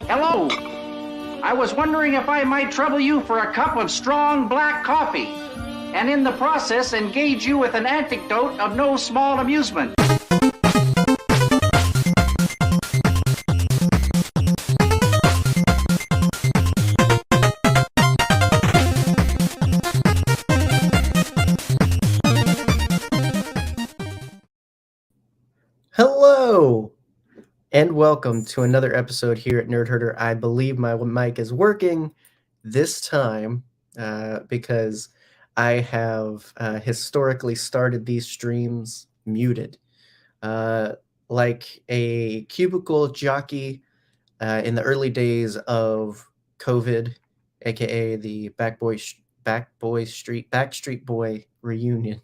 Hello. I was wondering if I might trouble you for a cup of strong black coffee, and in the process engage you with an anecdote of no small amusement. Hello, and welcome to another episode here at Nerdherder. I believe my mic is working this time because I have historically started these streams muted. Like a cubicle jockey in the early days of COVID, aka the Backstreet Boy reunion.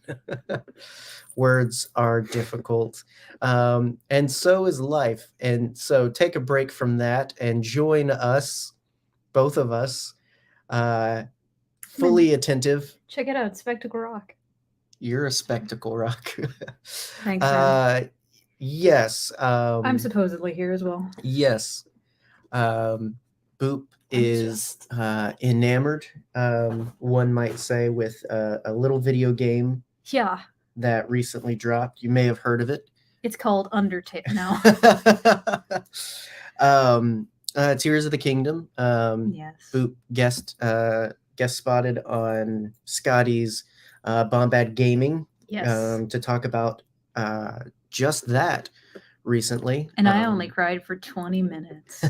Words are difficult, and so is life. And so take a break from that and join us, both of us, fully attentive. Check it out, Spectacle Rock. You're a spectacle rock. Thanks, man. Yes. I'm supposedly here as well. Yes. Boop is enamored, one might say, with a little video game. Yeah. That recently dropped. You may have heard of it. It's called Undertale now. Tears of the Kingdom. Yes. Boop guest spotted on Scotty's Bombad Gaming. Yes. To talk about just that recently. And I only cried for 20 minutes.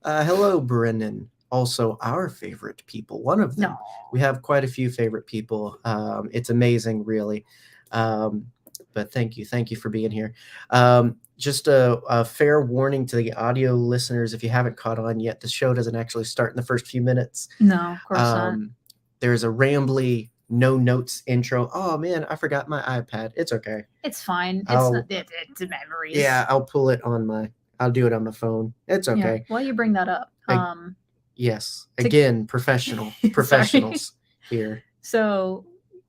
Hello, Brennen. Also our favorite people, one of them. No. We have quite a few favorite people. It's amazing, really. But thank you for being here. Just a fair warning to the audio listeners, if you haven't caught on yet, the show doesn't actually start in the first few minutes. No, of course not. There's a rambly, no notes intro. Oh man, I forgot my iPad. It's okay. It's fine. It's memories. Yeah, I'll do it on my phone. It's okay. Yeah. Well, you bring that up. Yes. Again, professionals here. So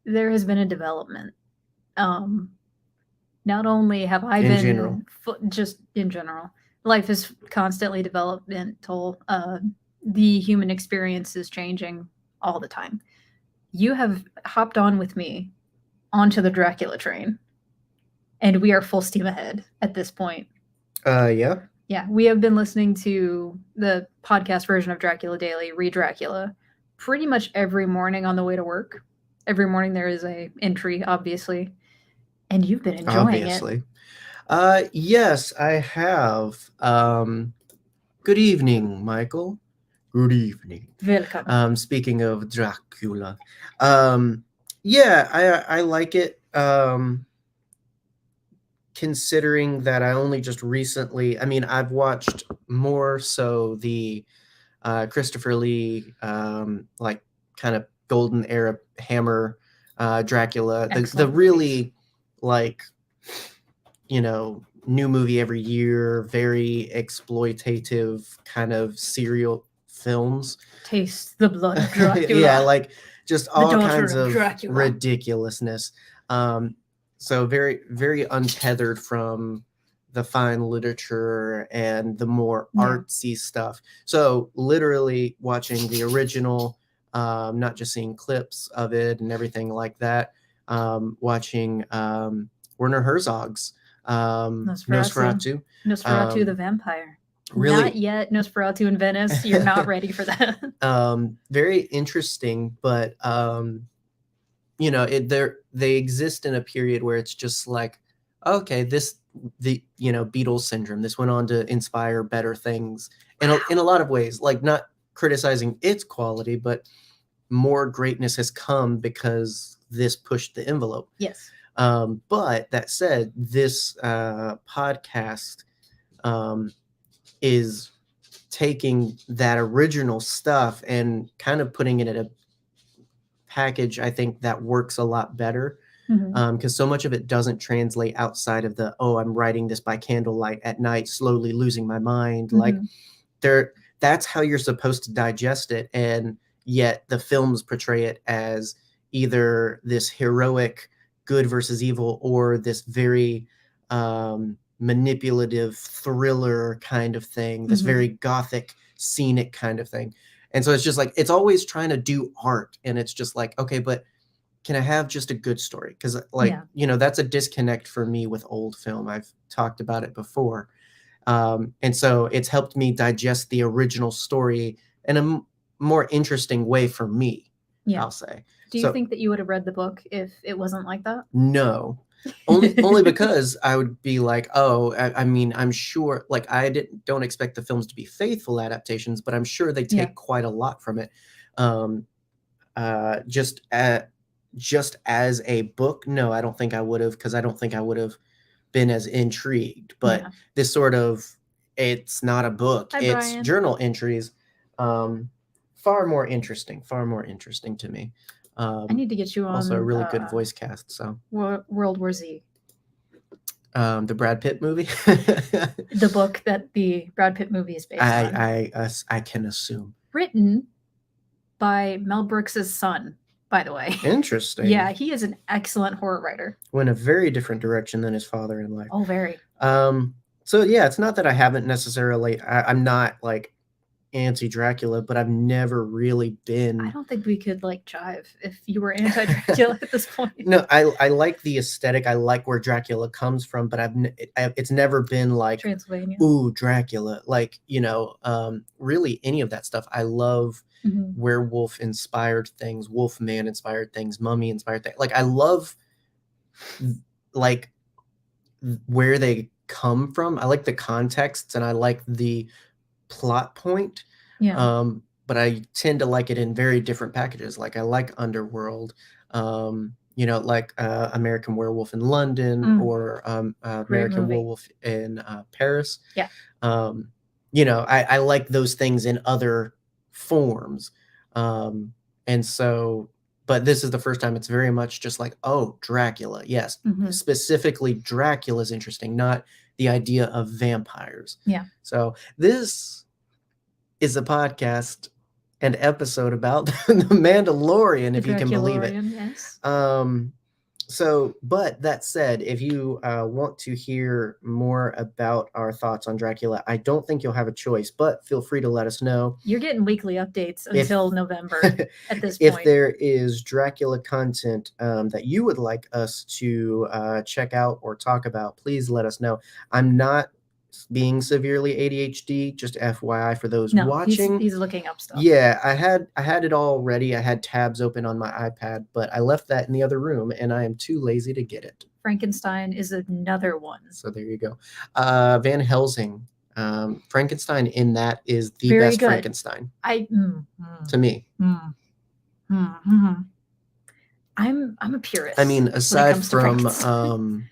there has been a development. Not only have I just in general, life is constantly developmental. The human experience is changing all the time. You have hopped on with me onto the Dracula train, and we are full steam ahead at this point. Yeah. Yeah, we have been listening to the podcast version of Dracula Daily, Read Dracula, pretty much every morning on the way to work. Every morning there is a entry, obviously, and you've been enjoying it. Yes, I have. Good evening, Michael. Good evening. Welcome. Speaking of Dracula, yeah, I like it. Considering that I only just recently, I've watched more so the Christopher Lee, like kind of golden era Hammer Dracula, the really like, new movie every year, very exploitative kind of serial films. Taste the blood of Dracula. Yeah, like just all kinds of ridiculousness. So very, very untethered from the fine literature and the more artsy stuff. So literally watching the original, not just seeing clips of it and everything like that. Watching Werner Herzog's Nosferatu. Nosferatu the vampire. Really, not yet Nosferatu in Venice. You're not ready for that. Very interesting, but they exist in a period where it's just like, okay, the Beatles syndrome. This went on to inspire better things in a lot of ways. Like, not criticizing its quality, but more greatness has come because this pushed the envelope. Yes. But that said, this podcast is taking that original stuff and kind of putting it in a package, I think, that works a lot better, because so much of it doesn't translate outside of I'm writing this by candlelight at night, slowly losing my mind. Like, that's how you're supposed to digest it, and yet the films portray it as either this heroic good versus evil, or this very manipulative thriller kind of thing, this very gothic, scenic kind of thing. And so it's just like, it's always trying to do art. And it's just like, okay, but can I have just a good story? Because that's a disconnect for me with old film. I've talked about it before. And so it's helped me digest the original story in a more interesting way for me, I'll say. Do you think that you would have read the book if it wasn't like that? No. only because I would be like, I mean, I'm sure, like, don't expect the films to be faithful adaptations, but I'm sure they take quite a lot from it. Just as a book, no, I don't think I would have, because I don't think I would have been as intrigued. But this sort of, it's not a book, it's Brian. Journal entries. Far more interesting to me. I need to get you on also a really good voice cast. So World War Z, the Brad Pitt movie, the book that the Brad Pitt movie is based on. I can assume written by Mel Brooks's son, by the way. Interesting. Yeah, he is an excellent horror writer. Went a very different direction than his father in life. Oh, very. So yeah, it's not that I haven't necessarily. I'm not like anti-Dracula, but I've never really been. I don't think we could like jive if you were anti-Dracula at this point. No, I like the aesthetic. I like where Dracula comes from, but it's never been like Transylvania. Ooh, Dracula. Like, really any of that stuff. I love werewolf inspired things, Wolfman inspired things, Mummy inspired things. Like, I love like where they come from. I like the contexts and I like the plot point. But I tend to like it in very different packages. Like, I like Underworld, like American Werewolf in London or American Werewolf in Paris. I like those things in other forms. And so, but this is the first time it's very much just like, oh, Dracula. Yes. Specifically, Dracula's interesting, not the idea of vampires. Yeah. So this is a podcast and episode about the Mandalorian, if you can believe it. Yes. So, but that said, if you want to hear more about our thoughts on Dracula, I don't think you'll have a choice, but feel free to let us know. You're getting weekly updates until November at this point. If there is Dracula content that you would like us to check out or talk about, please let us know. I'm not being severely ADHD, just FYI for those watching. He's looking up stuff. Yeah, I had it all ready. I had tabs open on my iPad, but I left that in the other room and I am too lazy to get it. Frankenstein is another one. So there you go. Van Helsing. Frankenstein in that is the Very best good. Frankenstein. To me. I'm a purist. I mean, aside from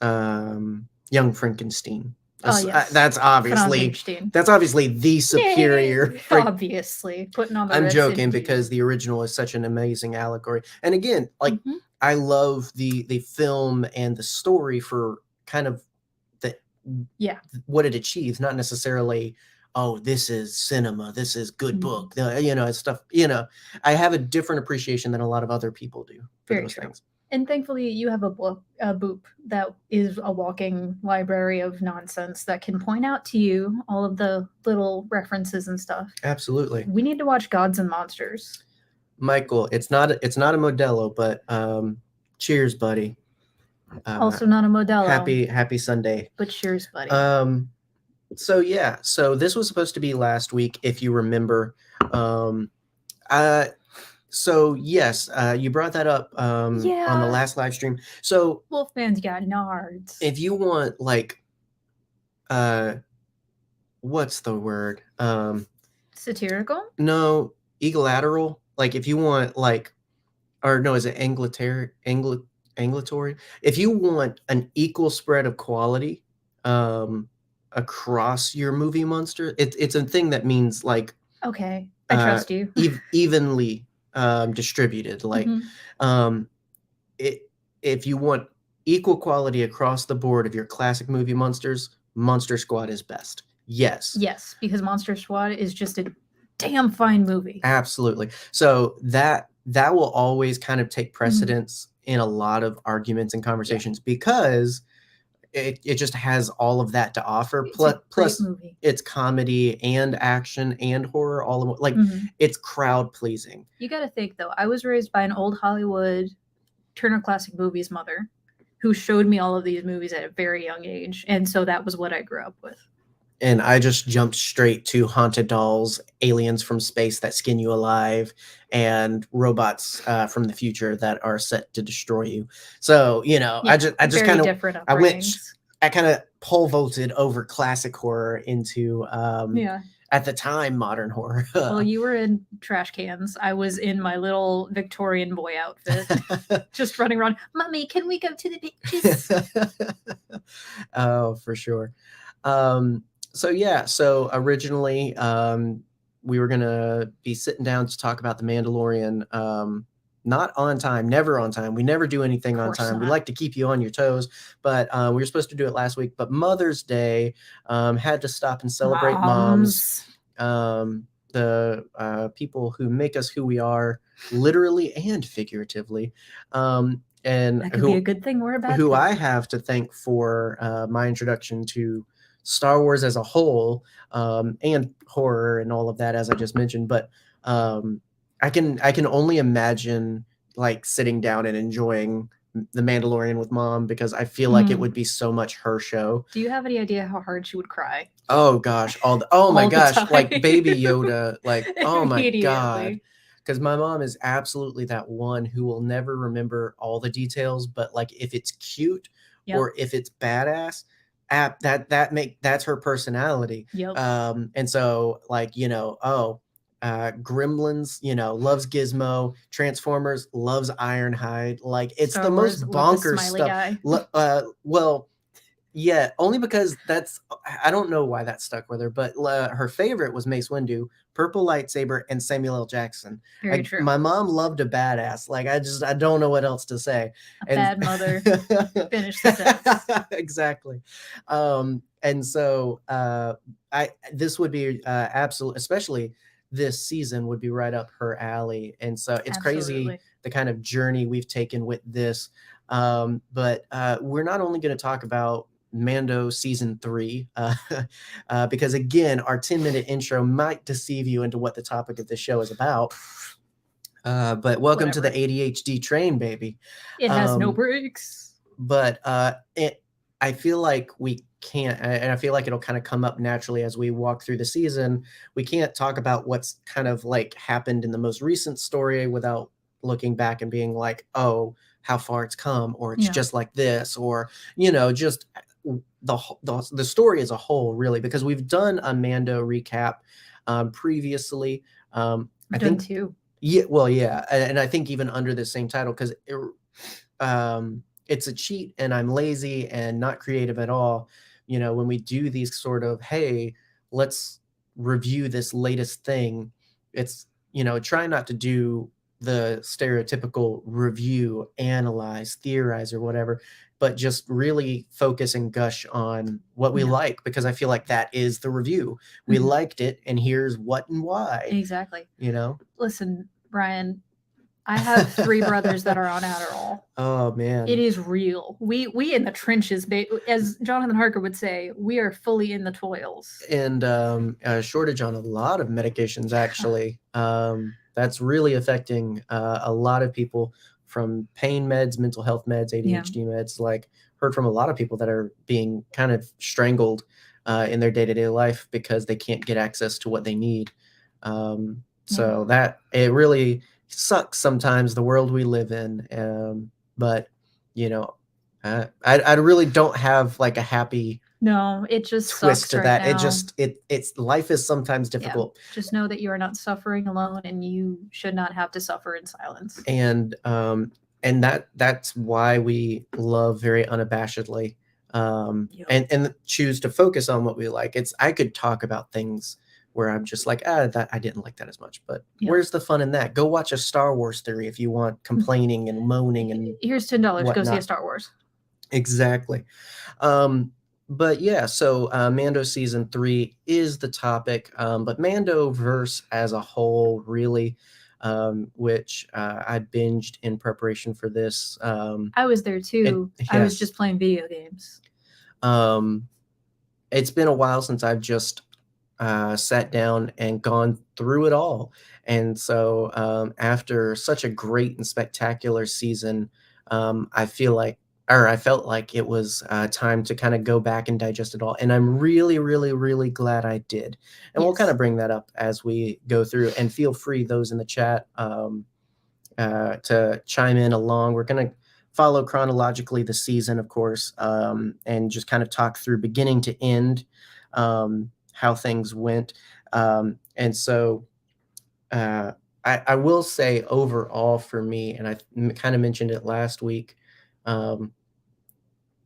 Young Frankenstein. Yes. That's obviously the superior. Obviously, putting on the. I'm joking because the original is such an amazing allegory. And again, like I love the film and the story for kind of what it achieves, not necessarily. Oh, this is cinema. This is good book. Stuff. I have a different appreciation than a lot of other people do for those things. And thankfully, you have a boop that is a walking library of nonsense that can point out to you all of the little references and stuff. Absolutely. We need to watch Gods and Monsters. Michael, it's not a Modelo, but cheers, buddy. Also not a Modelo. Happy Sunday. But cheers, buddy. So this was supposed to be last week, if you remember. So yes, you brought that up on the last live stream. So Wolfman's got nards. If you want like what's the word? Satirical? No, equilateral. Like if you want like, or no, is it angulatory? If you want an equal spread of quality across your movie monster, it's a thing that means like, okay, I trust you. Evenly distributed, like if you want equal quality across the board of your classic movie monsters, Monster Squad is best. Yes, because Monster Squad is just a damn fine movie. Absolutely. So that will always kind of take precedence in a lot of arguments and conversations because it just has all of that to offer. Plus it's comedy and action and horror all in like it's crowd pleasing. You got to think though, I was raised by an old Hollywood Turner Classic Movies mother who showed me all of these movies at a very young age, and so that was what I grew up with. And I just jumped straight to haunted dolls, aliens from space that skin you alive, and robots from the future that are set to destroy you. So, you know, I just kind of, I kind of pole vaulted over classic horror into, at the time, modern horror. Well, you were in trash cans. I was in my little Victorian boy outfit, just running around. Mommy, can we go to the beaches? Oh, for sure. So originally we were gonna be sitting down to talk about the Mandalorian. Not on time, never on time. We never do anything on time. We like to keep you on your toes, but we were supposed to do it last week. But Mother's Day had to stop and celebrate moms. The people who make us who we are, literally and figuratively. And that could be a good thing or a bad thing. Who I have to thank for my introduction to Star Wars as a whole, and horror and all of that, as I just mentioned. But I can only imagine like sitting down and enjoying The Mandalorian with Mom, because I feel like it would be so much her show. Do you have any idea how hard she would cry? Oh gosh, all my gosh, like Baby Yoda, like oh my god. Because my mom is absolutely that one who will never remember all the details, but like if it's cute or if it's badass, that's her personality. And so like, you know, Gremlins, you know, loves Gizmo. Transformers loves Ironhide. Like it's Star the Wars, most bonkers stuff. Well, yeah, only because I don't know why that stuck with her, but her favorite was Mace Windu, Purple Lightsaber, and Samuel L. Jackson. Very true. My mom loved a badass. Like I don't know what else to say. Bad mother. Finish the sentence. Exactly. And so this would be absolute, especially this season would be right up her alley. And so it's crazy the kind of journey we've taken with this. But we're not only going to talk about Mando season 3, because again, our 10-minute intro might deceive you into what the topic of the show is about. But welcome to the ADHD train, baby. It has no brakes. But I feel like we can't, and I feel like it'll kind of come up naturally as we walk through the season. We can't talk about what's kind of like happened in the most recent story without looking back and being like, oh, how far it's come, or it's just like this, or, you know, just the story as a whole, really, because we've done a Mando recap previously. I think too. Yeah, well, yeah, and I think even under the same title, because it's a cheat, and I'm lazy and not creative at all. You know, when we do these sort of, hey, let's review this latest thing, it's, you know, try not to do the stereotypical review, analyze, theorize, or whatever, but just really focus and gush on what we like, because I feel like that is the review. We liked it, and here's what and why. Exactly. You know? Listen, Brian, I have 3 brothers that are on Adderall. Oh, man. It is real. We in the trenches, as Jonathan Harker would say, we are fully in the toils. And a shortage on a lot of medications, actually. That's really affecting a lot of people, from pain meds, mental health meds, ADHD meds. Like, heard from a lot of people that are being kind of strangled in their day-to-day life because they can't get access to what they need. So that it really sucks sometimes, the world we live in. But, you know, I really don't have like a happy it just twist sucks to right that. now. It's life is sometimes difficult. Just know that you are not suffering alone, and you should not have to suffer in silence. And that's why we love very unabashedly, and choose to focus on what we like. I could talk about things where I'm just like, that I didn't like that as much, but where's the fun in that? Go watch a Star Wars theory if you want complaining and moaning and here's $10. Go see a Star Wars. Exactly. But yeah, so Mando season 3 is the topic, but Mandoverse as a whole, really, which I binged in preparation for this. I was there too. I was just playing video games. It's been a while since I've just sat down and gone through it all. And so after such a great and spectacular season, I felt like it was time to kind of go back and digest it all. And I'm really, really, really glad I did. And we'll kind of bring that up as we go through. And feel free, those in the chat, to chime in along. We're going to follow chronologically the season, of course, and just kind of talk through beginning to end, how things went. And so I will say overall for me, and I kind of mentioned it last week,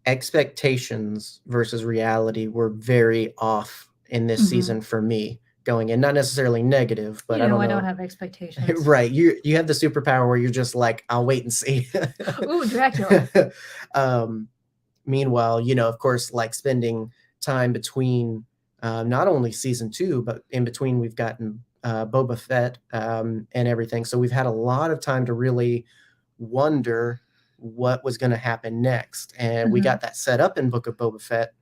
expectations versus reality were very off in this season for me going in. Not necessarily negative, but I don't have expectations. Right. You have the superpower where you're just like, I'll wait and see. Ooh, Dracula. Meanwhile, of course, like spending time between not only season 2, but in between we've gotten Boba Fett and everything. So we've had a lot of time to really wonder what was going to happen next. And we got that set up in Book of Boba Fett.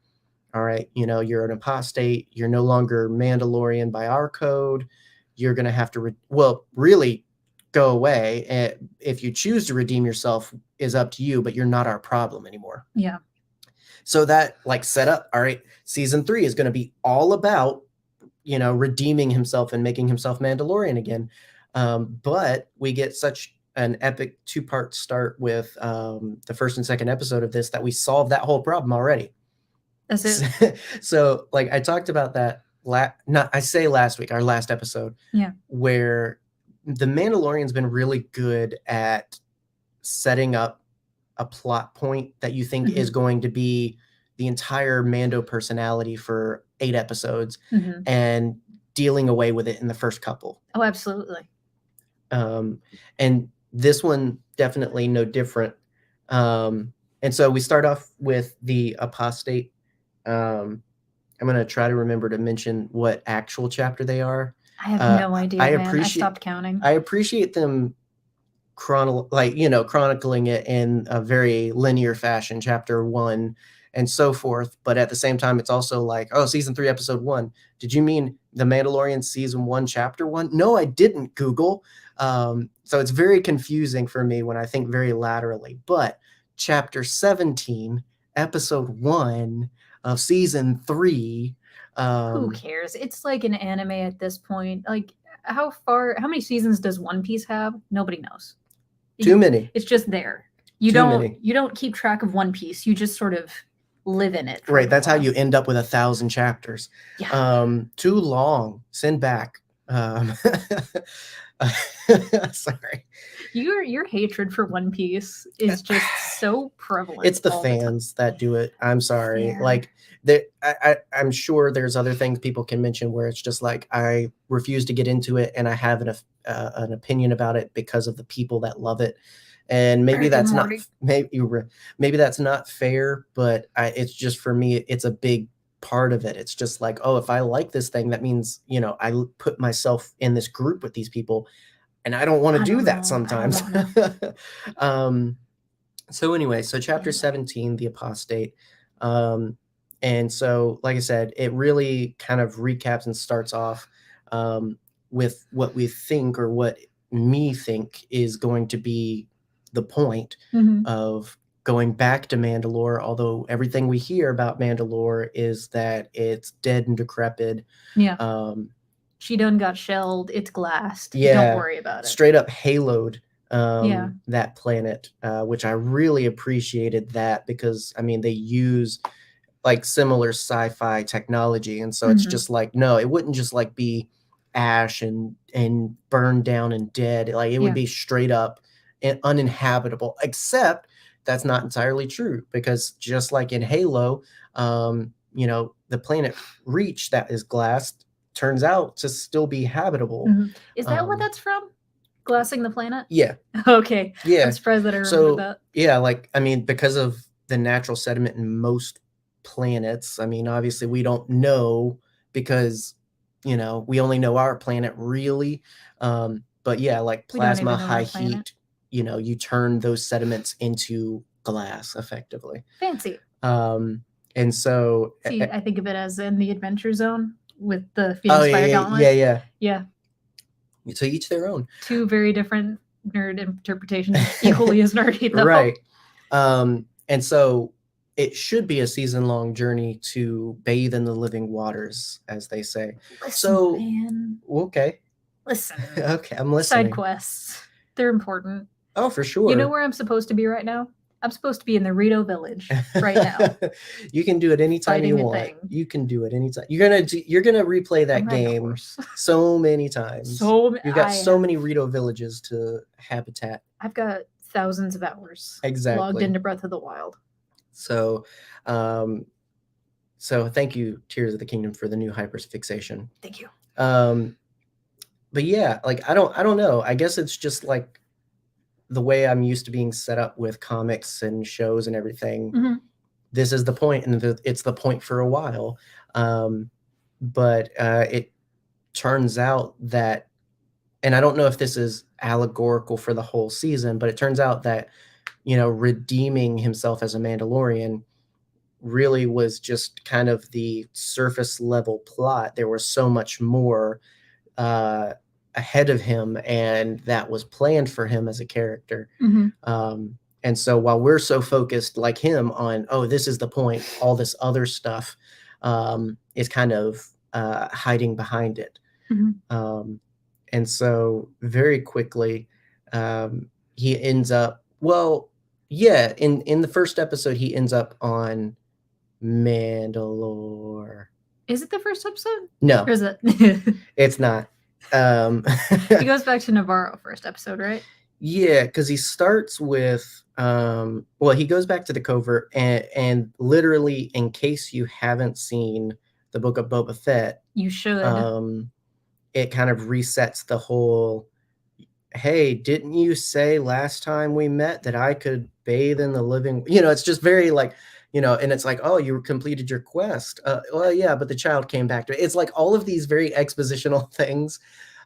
All right, you're an apostate. You're no longer Mandalorian by our code. You're going to have to, really go away. And if you choose to redeem yourself is up to you, but you're not our problem anymore. Yeah. So that set up, all right, season 3 is going to be all about, redeeming himself and making himself Mandalorian again. But we get such an epic 2-part start with the first and second episode of this that we solved that whole problem already. That's it. So I talked about that last week, our last episode, where the Mandalorian's been really good at setting up a plot point that you think is going to be the entire Mando personality for 8 episodes and dealing away with it in the first couple. Oh, absolutely. And this one definitely no different. And so we start off with the apostate. I'm going to try to remember to mention what actual chapter they are. I have no idea, man. I stopped counting. I appreciate them chronicling it in a very linear fashion, chapter 1 and so forth. But at the same time, it's also like, oh, season 3, episode 1. Did you mean The Mandalorian season 1, chapter 1? No, I didn't, Google. So it's very confusing for me when I think very laterally. But chapter 17, episode 1 of season 3. Who cares? It's like an anime at this point. Like, how many seasons does One Piece have? Nobody knows. Too many. It's just there. You don't keep track of One Piece. You just sort of live in it. Right. That's how you end up with 1,000 chapters. Yeah. Too long. Send back. Sorry. Your hatred for One Piece is just so prevalent. It's the fans that do it. I'm sorry. Yeah. Like, I'm sure there's other things people can mention where it's just like, I refuse to get into it and I have an opinion about it because of the people that love it. And maybe that's not fair, but it's just, for me, it's a big part of it. It's just like, oh, if I like this thing, that means, I put myself in this group with these people. And I don't want to do that sometimes. So anyway, chapter 17, the apostate. And so, like I said, it really kind of recaps and starts off with what we think, or what me think is going to be the point of going back to Mandalore. Although everything we hear about Mandalore is that it's dead and decrepit. Yeah. She done got shelled. It's glassed. Yeah. Don't worry about it. Straight up haloed that planet, which I really appreciated that, because, I mean, they use like similar sci-fi technology. And so it's just like, no, it wouldn't just like be ash and burned down and dead. Like, it would be straight up and uninhabitable, except that's not entirely true, because just like in Halo, the planet Reach that is glassed turns out to still be habitable. Is that what that's from? Glassing the planet? Yeah. Okay. Yeah. I'm surprised that I remember that. Yeah, like, I mean, because of the natural sediment in most planets, I mean, obviously we don't know, because, we only know our planet really. But yeah, like plasma, high heat, you turn those sediments into glass effectively. Fancy. And so see, I think of it as in the Adventure Zone with the Phoenix Fire Gauntlet. Yeah. So each their own. Two very different nerd interpretations, equally as nerdy, though. Right. And so it should be a season-long journey to bathe in the living waters, as they say. Listen, man. Okay. Listen. Okay, I'm listening. Side quests. They're important. Oh, for sure. You know where I'm supposed to be right now? I'm supposed to be in the Rito Village right now. You can do it anytime you want. You can do it anytime. You're gonna replay that game so many times. You've got so many Rito villages to habitat. I've got thousands of hours logged into Breath of the Wild. So, so thank you, Tears of the Kingdom, for the new hyperfixation. Thank you. But yeah, like I don't know. I guess it's just like the way I'm used to being set up with comics and shows and everything. Mm-hmm. This is the point, and it's the point for a while. But it turns out that, and I don't know if this is allegorical for the whole season, but it turns out that, you know, redeeming himself as a Mandalorian really was just kind of the surface level plot. There was so much more ahead of him, and that was planned for him as a character. Mm-hmm. And so while we're so focused like him on, oh, this is the point, all this other stuff is kind of hiding behind it. Mm-hmm. And so very quickly he ends up, in the first episode, he ends up on Mandalore. Is it the first episode? No. Or is it? It's not. He goes back to Navarro first episode, right? Yeah, because he starts with he goes back to the covert, and literally, in case you haven't seen the Book of Boba Fett, you should. It kind of resets the whole, hey, didn't you say last time we met that I could bathe in the living, it's just very like, and it's like, oh, you completed your quest. Well, yeah, but the child came back to it. It's like all of these very expositional things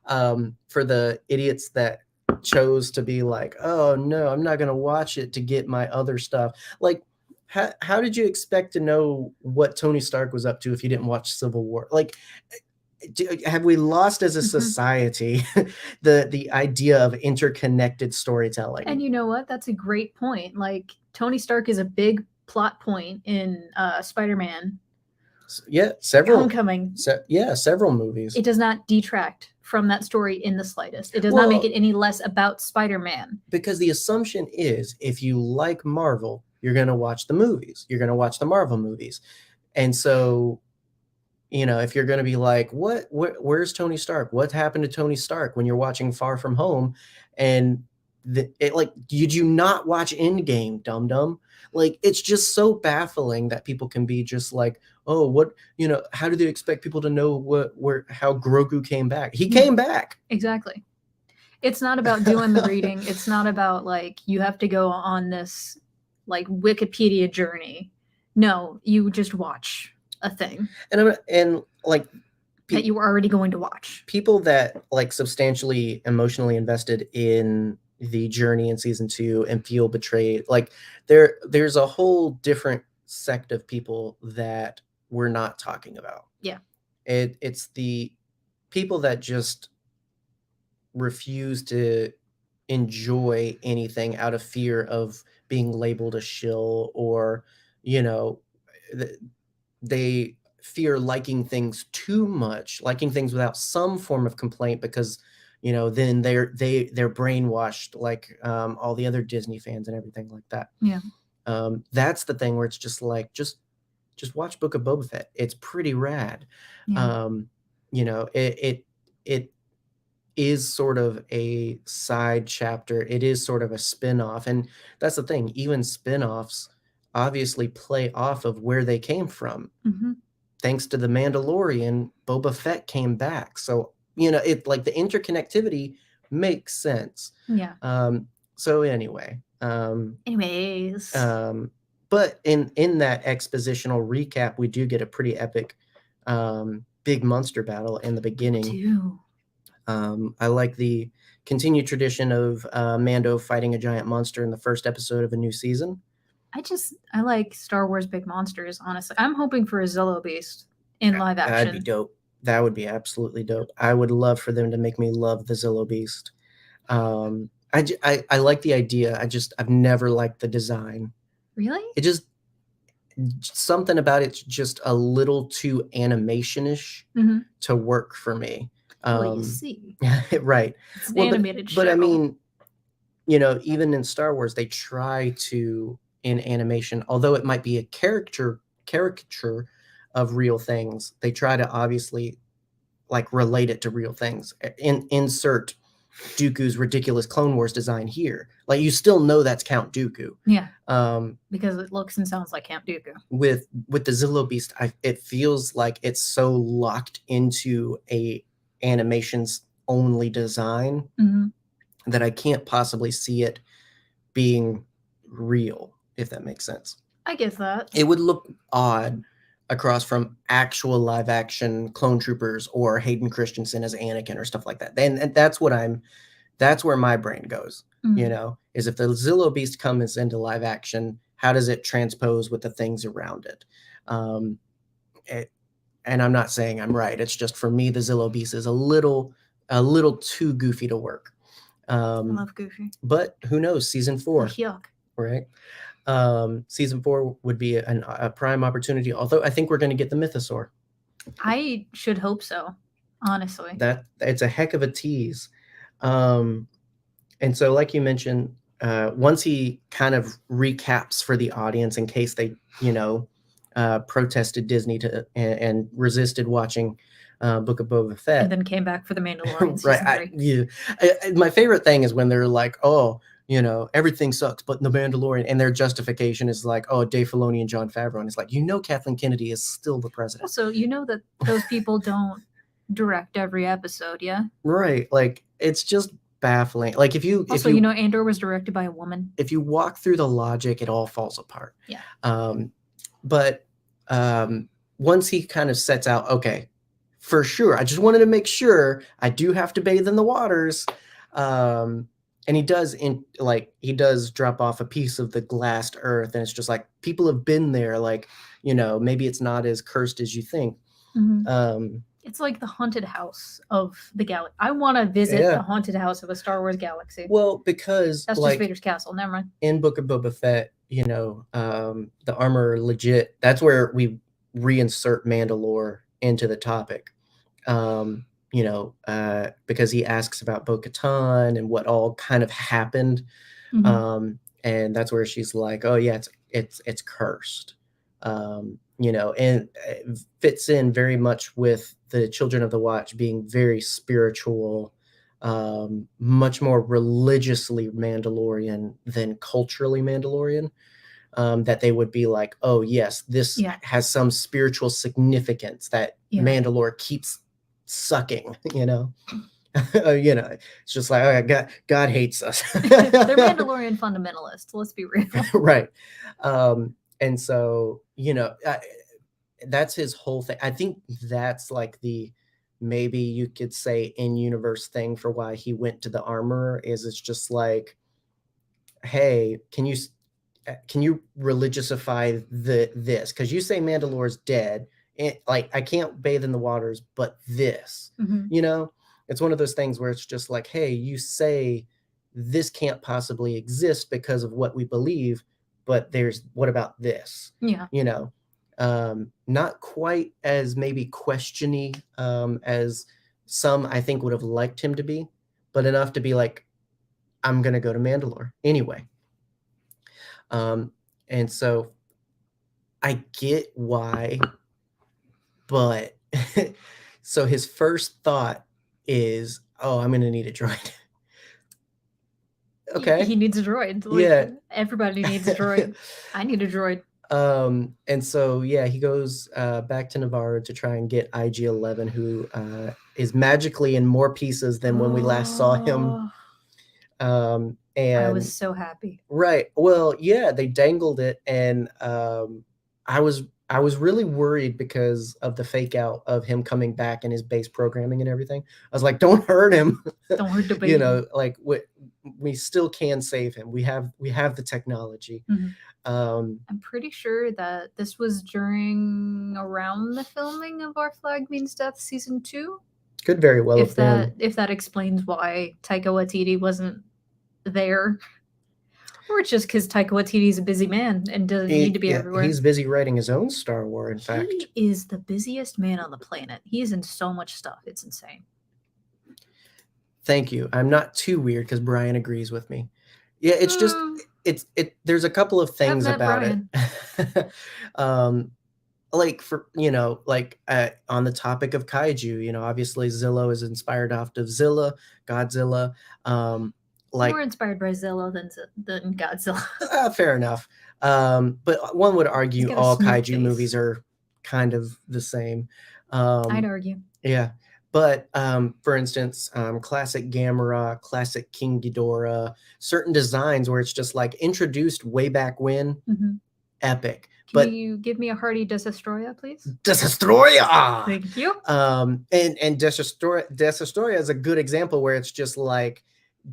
for the idiots that chose to be like, oh no, I'm not going to watch it to get my other stuff. Like, how did you expect to know what Tony Stark was up to if you didn't watch Civil War? Like, have we lost as a society the idea of interconnected storytelling? And you know what? That's a great point. Like, Tony Stark is a big plot point in Spider-Man. Yeah, several Homecoming. Several movies. It does not detract from that story in the slightest. It does not make it any less about Spider-Man. Because the assumption is, if you like Marvel, you're going to watch the movies. You're going to watch the Marvel movies. And so, if you're going to be like, where's Tony Stark? What happened to Tony Stark when you're watching Far From Home? And did you not watch Endgame, dum-dum? Like, it's just so baffling that people can be just like, oh, how do they expect people to know how Grogu came back? He came back. Exactly. It's not about doing the reading. It's not about like, you have to go on this like Wikipedia journey. No, you just watch a thing. And like that you were already going to watch. People that like substantially emotionally invested in the journey in season 2 and feel betrayed, like there's a whole different sect of people that we're not talking about. Yeah. It's the people that just refuse to enjoy anything out of fear of being labeled a shill, or they fear liking things too much, liking things without some form of complaint, because then they're brainwashed like all the other Disney fans and everything like that. Yeah. That's the thing where it's just like, just watch Book of Boba Fett. It's pretty rad. Yeah. It is sort of a side chapter. It is sort of a spin-off. And that's the thing. Even spin-offs obviously play off of where they came from. Mm-hmm. Thanks to the Mandalorian, Boba Fett came back. So, it like the interconnectivity makes sense. Yeah. So anyway. Anyways. But in that expositional recap, we do get a pretty epic big monster battle in the beginning. I like the continued tradition of Mando fighting a giant monster in the first episode of a new season. I like Star Wars big monsters, honestly. I'm hoping for a Zillo Beast in live action. That'd be dope. That would be absolutely dope. I would love for them to make me love the Zillo Beast. I like the idea. I've never liked the design. Really? It just, something about it's just a little too animation-ish to work for me. Well, you see. Right. It's an animated show. But I mean, you know, even in Star Wars, they try to, in animation, although it might be a caricature of real things, they try to obviously like relate it to real things. Insert Dooku's ridiculous Clone Wars design here. Like, you still know that's Count Dooku. Yeah. Because it looks and sounds like Count Dooku. With the Zillo Beast, it feels like it's so locked into a animations only design that I can't possibly see it being real, if that makes sense. I get that. It would look odd across from actual live action clone troopers or Hayden Christensen as Anakin or stuff like that. And that's where my brain goes, you know, is if the Zillo Beast comes into live action, how does it transpose with the things around it? And I'm not saying I'm right. It's just, for me, the Zillo Beast is a little too goofy to work. I love Goofy. But who knows? Season 4. Oh, yuck. Right. Season 4 would be a prime opportunity, although I think we're going to get the Mythosaur. I should hope so, honestly. That it's a heck of a tease. And so, like you mentioned, once he kind of recaps for the audience, in case they, you know, protested Disney and resisted watching Book of Boba Fett, and then came back for the Mandalorian right. My favorite thing is when they're like, oh, you know, everything sucks, but the Mandalorian, and their justification is like, oh, Dave Filoni and Jon Favreau, and it's like, you know, Kathleen Kennedy is still the president. Also, you know that those people don't direct every episode, yeah? Right. Like, it's just baffling. Like, if you know, Andor was directed by a woman. If you walk through the logic, it all falls apart. Yeah. But once he kind of sets out, okay, for sure, I just wanted to make sure I do have to bathe in the waters. And he does drop off a piece of the glassed earth, and it's just like, people have been there, like, you know, maybe it's not as cursed as you think. It's like the haunted house of the galaxy. I want to visit the haunted house of a Star Wars galaxy. Well, because that's like, just Vader's castle. Never mind. In Book of Boba Fett, you know, the armor legit. That's where we reinsert Mandalore into the topic. You know, because he asks about Bo-Katan and what all kind of happened. And that's where she's like, oh yeah, it's cursed. You know, and it fits in very much with the Children of the Watch being very spiritual, much more religiously Mandalorian than culturally Mandalorian. That they would be like, oh yes, this has some spiritual significance that Mandalore keeps sucking, you know. You know, it's just like, oh, God hates us. They're Mandalorian fundamentalists, let's be real. Right. And so, you know, that's his whole thing. I think that's like the, maybe you could say, in-universe thing for why he went to the armorer, is it's just like, hey, can you religiousify this? Because you say Mandalore's dead. Like, I can't bathe in the waters, but this, you know, it's one of those things where it's just like, hey, you say this can't possibly exist because of what we believe, but what about this? Yeah. You know, not quite as maybe questiony as some I think would have liked him to be, but enough to be like, I'm going to go to Mandalore anyway. And so I get why. But so his first thought is, oh, I'm going to need a droid. Okay. He needs a droid. Like, everybody needs a droid. I need a droid. And so, he goes back to Navarro to try and get IG-11, who is magically in more pieces than when we last saw him. And I was so happy. Right. Well, they dangled it, and I was really worried because of the fake out of him coming back and his base programming and everything. I was like, don't hurt him. Don't hurt the baby. You know, like we still can save him. We have the technology. I'm pretty sure that this was around the filming of Our Flag Means Death season 2. Could very well if have been. If that explains why Taika Waititi wasn't there. Or it's just because Taika Waititi's a busy man and doesn't need to be everywhere. He's busy writing his own Star Wars, in fact. He is the busiest man on the planet. He is in so much stuff. It's insane. Thank you. I'm not too weird because Brian agrees with me. Yeah, it's just there's a couple of things about it. Like on the topic of kaiju, obviously Zillow is inspired off of Godzilla. More inspired by Zillow than Godzilla. Fair enough. But one would argue all kaiju movies are kind of the same. I'd argue. Yeah. But for instance, classic Gamera, classic King Ghidorah, certain designs where it's just like introduced way back when, epic. Can you give me a hearty Desastroya, please? Desastroya! Thank you. And Desastroya is a good example where it's just like,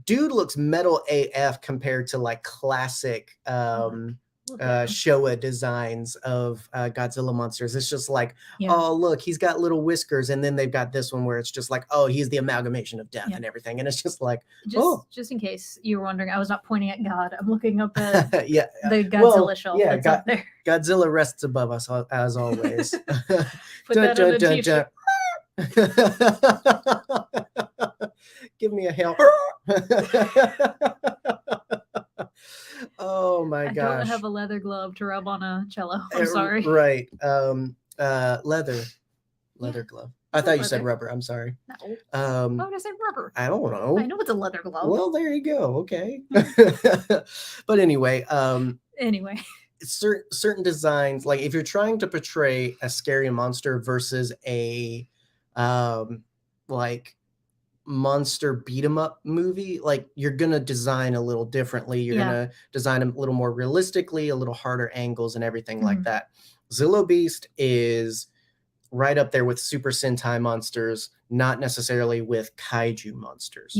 dude looks metal AF compared to like classic Showa designs of Godzilla monsters. It's just like, oh, look, he's got little whiskers. And then they've got this one where it's just like, oh, he's the amalgamation of death and everything. And it's just like, just in case you were wondering, I was not pointing at God. I'm looking up at the Godzilla shelf that's up there. Godzilla rests above us as always. Put that on a t-shirt. Give me a help. Oh my gosh. I don't have a leather glove to rub on a cello. I'm sorry. Right. Leather glove. I thought you said rubber. I'm sorry. No. Why would I say rubber? I don't know. I know it's a leather glove. Well, there you go. Okay. But anyway, certain designs, like if you're trying to portray a scary monster versus a like monster beat 'em up movie, like you're gonna design a little differently. You're gonna design them a little more realistically, a little harder angles and everything like that. Zillow Beast is right up there with Super Sentai monsters, not necessarily with kaiju monsters.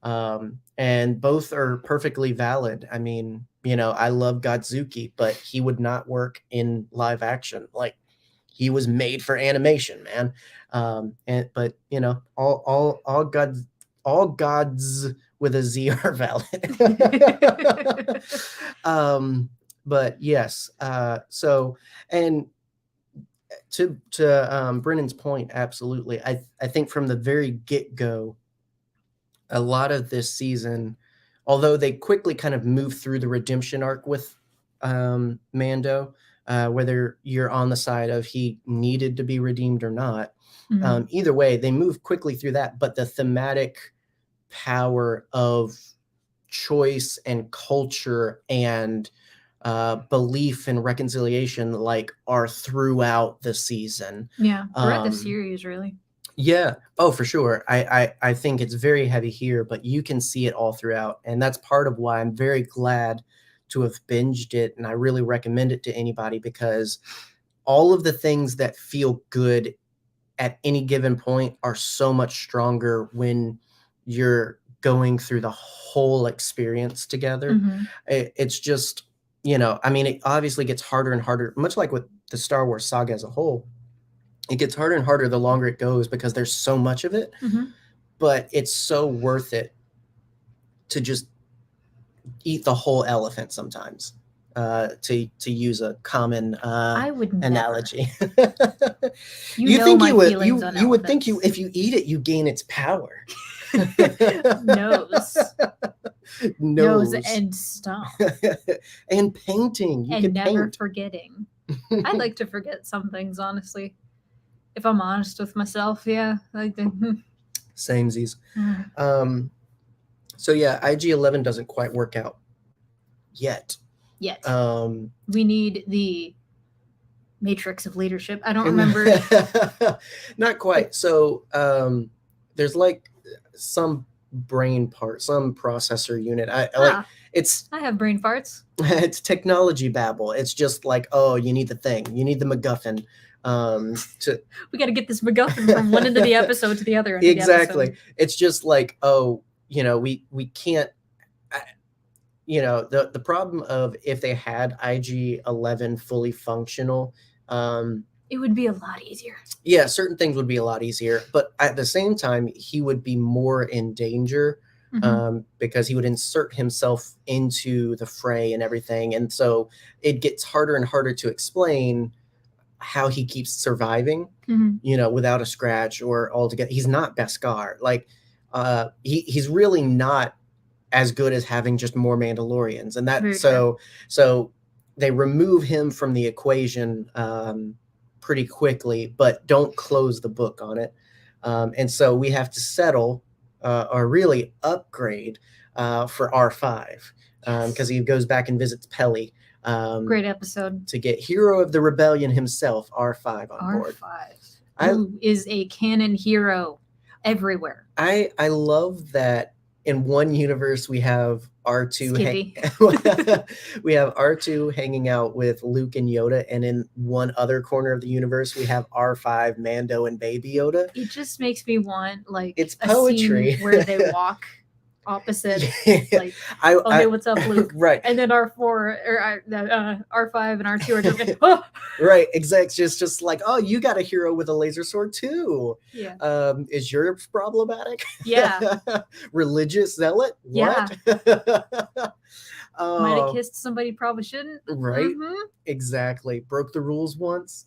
And both are perfectly valid. I mean, I love Godzuki, but he would not work in live action. Like, he was made for animation, man. But all gods with a Z are valid. But yes. So, and to Brennan's point, absolutely. I think from the very get-go, a lot of this season, although they quickly kind of move through the redemption arc with Mando, whether you're on the side of he needed to be redeemed or not, either way, they move quickly through that. But the thematic power of choice and culture and belief and reconciliation, like, are throughout the season. Throughout the series, really. Yeah. Oh, for sure. I think it's very heavy here, but you can see it all throughout. And that's part of why I'm very glad to have binged it. And I really recommend it to anybody, because all of the things that feel good at any given point are so much stronger when you're going through the whole experience together. It's just, I mean, it obviously gets harder and harder, much like with the Star Wars saga as a whole. It gets harder and harder the longer it goes because there's so much of it, but it's so worth it to just eat the whole elephant sometimes, to use a common I would analogy. You would think if you eat it, you gain its power. Nose and stomp. And painting. You and never forgetting. I like to forget some things, honestly. If I'm honest with myself, I think. Samesies. So yeah, IG-11 doesn't quite work out yet. We need the matrix of leadership. I don't remember. Not quite. So there's like some brain part, some processor unit. I have brain farts. It's technology babble. It's just like, oh, you need the thing. You need the MacGuffin. We got to get this MacGuffin from one end of the episode to the other end. Exactly. It's just like, oh, we can't. you know, the problem of if they had IG-11 fully functional, it would be a lot easier. Yeah, certain things would be a lot easier, but at the same time, he would be more in danger because he would insert himself into the fray and everything. And so it gets harder and harder to explain how he keeps surviving, you know, without a scratch or altogether. He's not Beskar. Like, he's really not as good as having just more Mandalorians. And that, so they remove him from the equation pretty quickly, but don't close the book on it. And so we have to settle or really upgrade for R5 because he goes back and visits Peli. Great episode. To get Hero of the Rebellion himself, R5 on board. R5, who is a canon hero everywhere. I love that in one universe we have R2 we have R2 hanging out with Luke and Yoda, and in one other corner of the universe we have R5, Mando, and Baby Yoda. It just makes me want like it's poetry a scene where they walk opposite, like, hey, what's up, Luke? Right. And then R4 or R5 and R2 are just like, oh! Right, exactly. Just like, oh, you got a hero with a laser sword too. Yeah. Is yours problematic? Yeah. Religious zealot? What? Yeah. Might have kissed somebody probably shouldn't. Right. Exactly. Broke the rules once.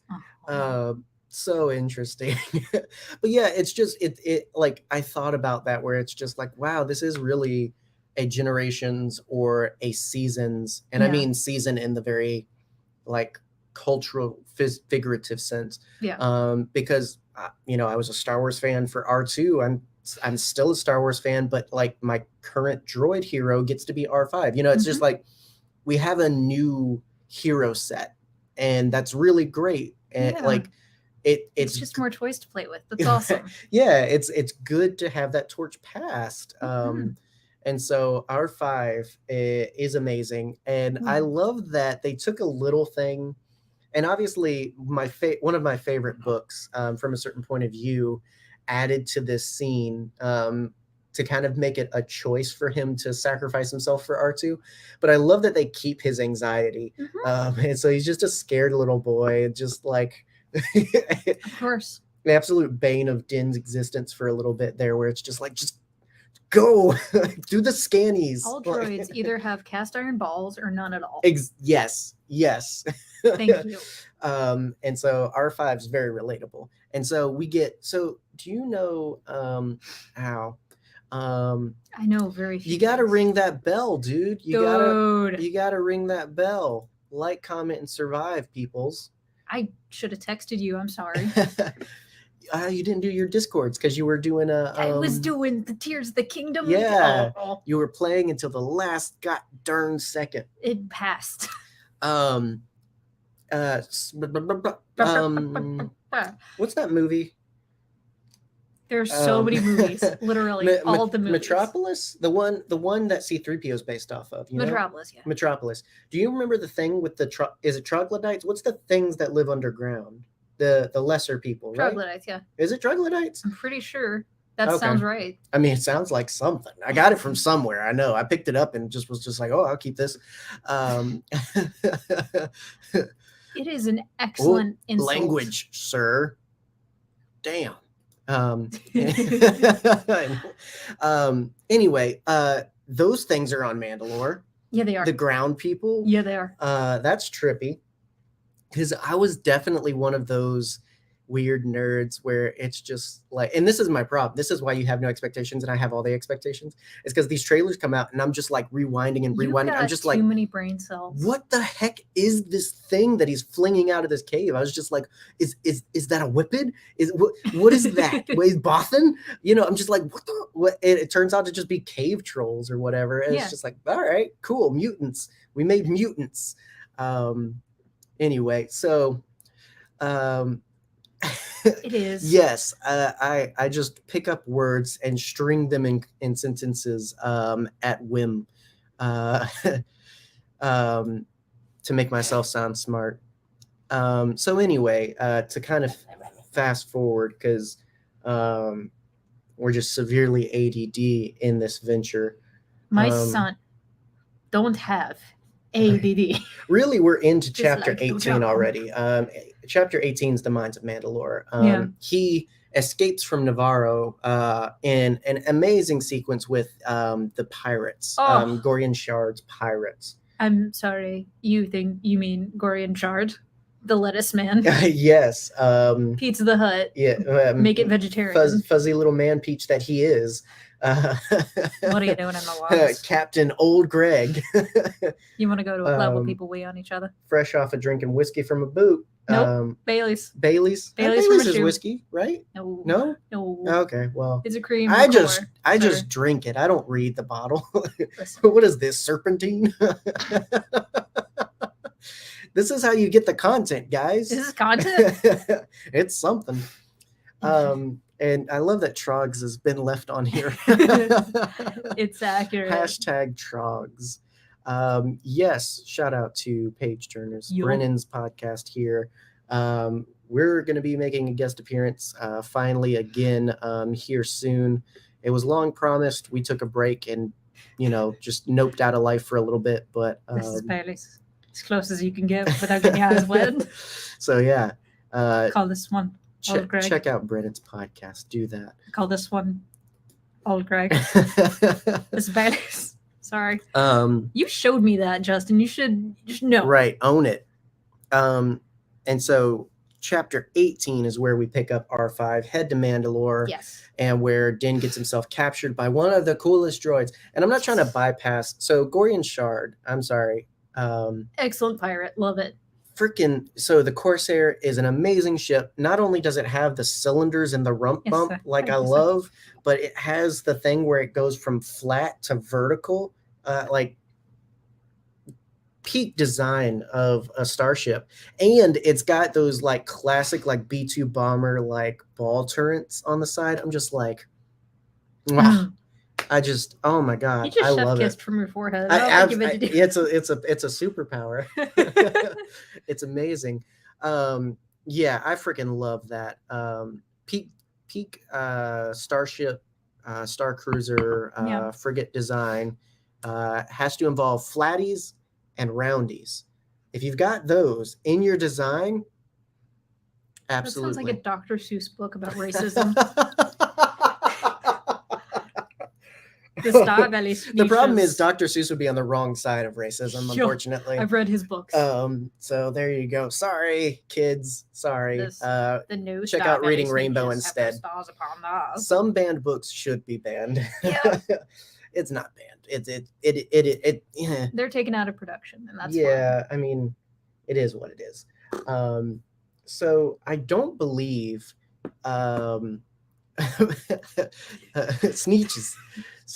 So interesting. But yeah, it's just it like I thought about that where it's just like, wow, this is really a generations or a seasons, and I mean season in the very like cultural figurative sense. Because you know, I was a Star Wars fan for R2. I'm still a Star Wars fan, but like my current droid hero gets to be R5. You know, it's just like we have a new hero set, and that's really great. And like it's just more toys to play with. That's awesome. Yeah, it's good to have that torch passed. And so R5 is amazing, and I love that they took a little thing, and obviously one of my favorite books from a certain point of view added to this scene to kind of make it a choice for him to sacrifice himself for R2. But I love that they keep his anxiety, and so he's just a scared little boy, just like. Of course. The absolute bane of Din's existence for a little bit there, where it's just like, just go do the scannies. All droids either have cast iron balls or none at all. Yes. Thank you. And so R5 is very relatable. And so do you know how? I know very few. You got to ring that bell, dude. You gotta ring that bell. Like, comment, and survive, peoples. I should have texted you. I'm sorry. You didn't do your Discords because you were doing I was doing the Tears of the Kingdom. Yeah. You were playing until the last god darn second. It passed. What's that movie? There's so many movies, literally all the movies. Metropolis, the one that C-3PO is based off of. You know? Metropolis, yeah. Metropolis. Do you remember the thing with is it troglodytes? What's the things that live underground? The lesser people, right? Troglodytes, yeah. Is it troglodytes? I'm pretty sure. That sounds right. I mean, it sounds like something. I got it from somewhere. I know. I picked it up and was just like, oh, I'll keep this. It is an excellent insult. Language, sir. Damn. Anyway, those things are on Mandalore. Yeah, they are. The ground people. Yeah, they are. That's trippy. Because I was definitely one of those weird nerds where it's just like, and this is my problem. This is why you have no expectations and I have all the expectations. It's because these trailers come out and I'm just like rewinding and rewinding. I'm just like, too many brain cells. What the heck is this thing that he's flinging out of this cave? I was just like, is that a whippet? What is that? Wait, Bothan? You know, I'm just like, what? It turns out to just be cave trolls or whatever. And it's just like, all right, cool, mutants. We made mutants. Anyway, so it is. Yes, I just pick up words and string them in sentences at whim to make myself sound smart. So anyway, to kind of fast forward, because we're just severely ADD in this venture. My son don't have ADD. Really, we're into chapter 18 already. Chapter 18 is the Mines of Mandalore. He escapes from Navarro in an amazing sequence with the pirates, Gorian Shard's pirates. I'm sorry, you mean Gorian Shard, the lettuce man? Yes. Pizza the Hut. Yeah. Make it vegetarian. Fuzzy little man peach that he is. What are you doing in the waters? Captain Old Greg. You want to go to a club where people weigh on each other? Fresh off of drinking whiskey from a boot. Nope. Bailey's. Bailey's is whiskey, right? No. Okay, well, it's a cream. I just drink it. I don't read the bottle. What is this, serpentine? This is how you get the content, guys. This is content. It's something. And I love that Trogs has been left on here. It's accurate. Hashtag Trogs. Yes, shout out to Paige Turner's Brennen's podcast here. We're going to be making a guest appearance finally again here soon. It was long promised. We took a break and, just noped out of life for a little bit. But this is barely as close as you can get without getting your eyes wet. So, yeah. Call this one Old Greg. Check out Brennen's podcast. Do that. Call this one Old Greg. This is barely... Sorry. You showed me that, Justin. You should just know. Right. Own it. And so chapter 18 is where we pick up R5, head to Mandalore. Yes. And where Din gets himself captured by one of the coolest droids. And I'm not trying to bypass. So Gorian Shard, I'm sorry. Excellent pirate. Love it. So the Corsair is an amazing ship. Not only does it have the cylinders and the rump bump like I love, but it has the thing where it goes from flat to vertical, like peak design of a starship. And it's got those like classic like B-2 bomber like ball turrets on the side. I'm just like, wow. Oh my God, you just I love it. From your forehead. It's a superpower. It's amazing. Yeah, I freaking love that. Peak starship, star cruiser, frigate design has to involve flatties and roundies. If you've got those in your design, absolutely. That sounds like a Dr. Seuss book about racism. The problem is Dr. Seuss would be on the wrong side of racism, unfortunately. I've read his books. So there you go. Sorry, kids. Sorry. The new check out Reading Rainbow instead. Some banned books should be banned. Yeah. It's not banned. It They're taken out of production, and that's fine. I mean, it is what it is. So I don't believe Sneeches.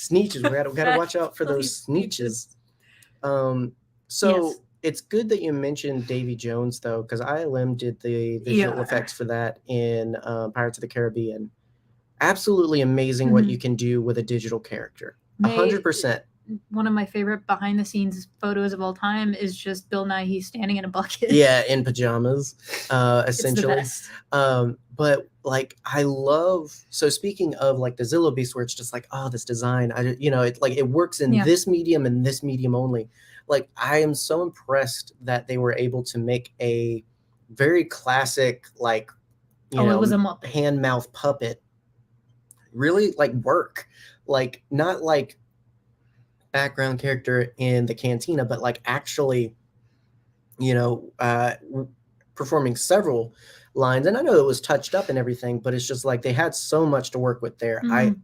We gotta watch out for those sneeches. It's good that you mentioned Davy Jones though, because ILM did the visual effects for that in Pirates of the Caribbean. Absolutely amazing what you can do with a digital character. 100%. One of my favorite behind the scenes photos of all time is just Bill Nighy standing in a bucket. Yeah, in pajamas, essentially. It's the best. But like I love, so speaking of like the Zillow Beast, where it's just like, oh, this design, it's like it works in this medium and this medium only. Like I am so impressed that they were able to make a very classic, like, it was a Muppet. hand mouth puppet really like work, like not like background character in the cantina, but like actually, performing several lines. And I know it was touched up and everything, but it's just like they had so much to work with there. Mm-hmm.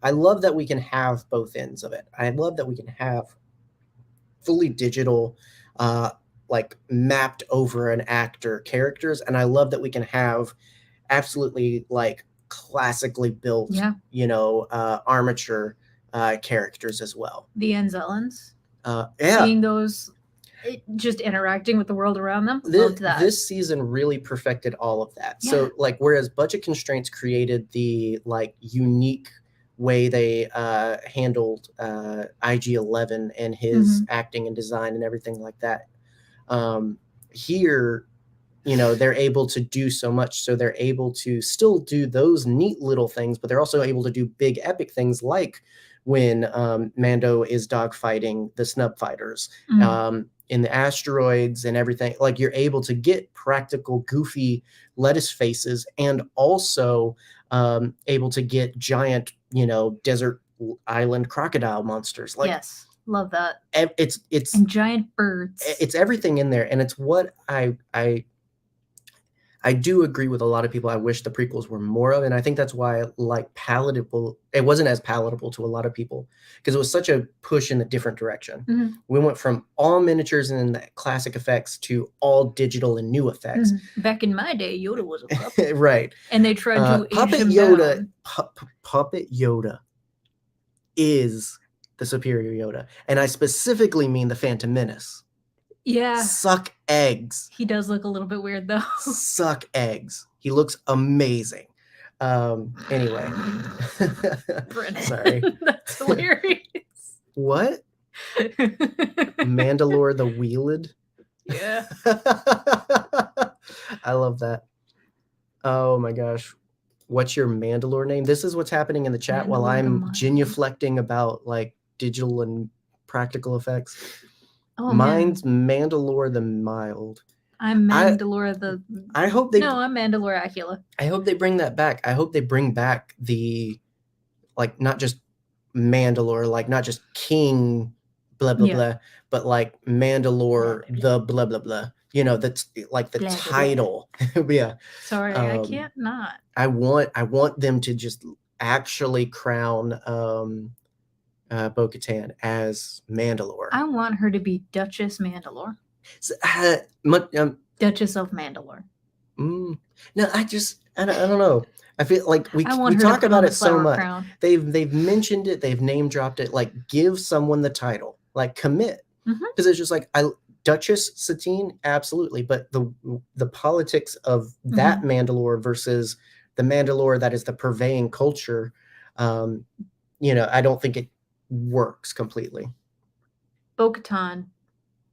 I love that we can have both ends of it. I love that we can have fully digital, like mapped over an actor characters. And I love that we can have absolutely like classically built, armature characters as well. The Anzellans. Seeing those just interacting with the world around them. This season really perfected all of that. Yeah. So like whereas budget constraints created the like unique way they handled IG-11 and his acting and design and everything like that. Here they're able to do so much. So they're able to still do those neat little things, but they're also able to do big epic things like when Mando is dogfighting the snub fighters in the asteroids and everything. Like, you're able to get practical, goofy lettuce faces, and also able to get giant, desert island crocodile monsters. Like, yes, love that. It's and giant birds. It's everything in there, and it's what I do agree with a lot of people. I wish the prequels were more of, and I think that's why it wasn't as palatable to a lot of people, because it was such a push in a different direction. Mm-hmm. We went from all miniatures and the classic effects to all digital and new effects. Mm-hmm. Back in my day, Yoda was a puppet. Right. And they tried to Puppet Yoda. Puppet Yoda is the superior Yoda, and I specifically mean the Phantom Menace. Yeah. Suck eggs. He does look a little bit weird, though. Suck eggs. He looks amazing. Anyway. Brennen. Sorry. That's hilarious. What? Mandalore the Wheeled? Yeah. I love that. Oh my gosh. What's your Mandalore name? This is what's happening in the chat while I'm genuflecting about like digital and practical effects. Oh, mine's Mandalore the Mild. I'm Mandalore I'm Mandalore Acula. I hope they bring that back. I hope they bring back the, like, not just Mandalore, like not just King blah blah blah, but like Mandalore the blah blah blah. That's like the title. Yeah. Sorry, I can't not. I want them to just actually crown Bo-Katan as Mandalore. I want her to be Duchess Mandalore. Duchess of Mandalore. No, I don't know. I feel like we talk about it so much. Crown. They've mentioned it. They've name dropped it. Like, give someone the title. Like, commit. Because it's just like, Duchess Satine, absolutely. But the politics of that Mandalore versus the Mandalore that is the purveying culture, I don't think it works completely. Bo-Katan,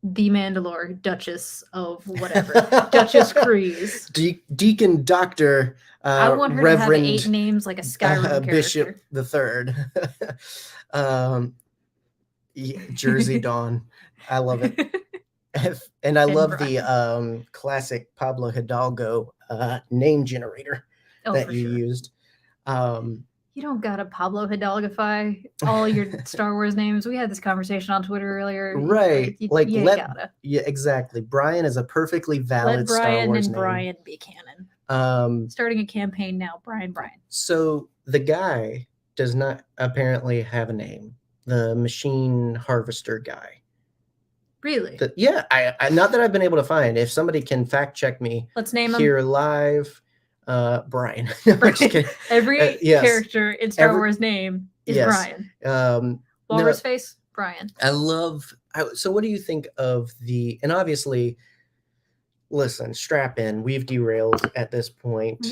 the Mandalore, Duchess of whatever, Duchess Kryze, Deacon Doctor. I want her Reverend, to have 8 names like a Skyrim Bishop the Third. Jersey Dawn. I love it. And I love the classic Pablo Hidalgo name generator that you used. You don't gotta Pablo Hidalgify all your Star Wars names. We had this conversation on Twitter earlier. Right. Yeah, exactly. Brian is a perfectly valid Star Wars name. Brian be canon. Starting a campaign now, Brian. So the guy does not apparently have a name. The machine harvester guy. Really? I not that I've been able to find. If somebody can fact check me, let's name him here live. Brian. Every character in Star Wars name is Brian. Walrus face, Brian. So what do you think of and obviously, listen, strap in. We've derailed at this point.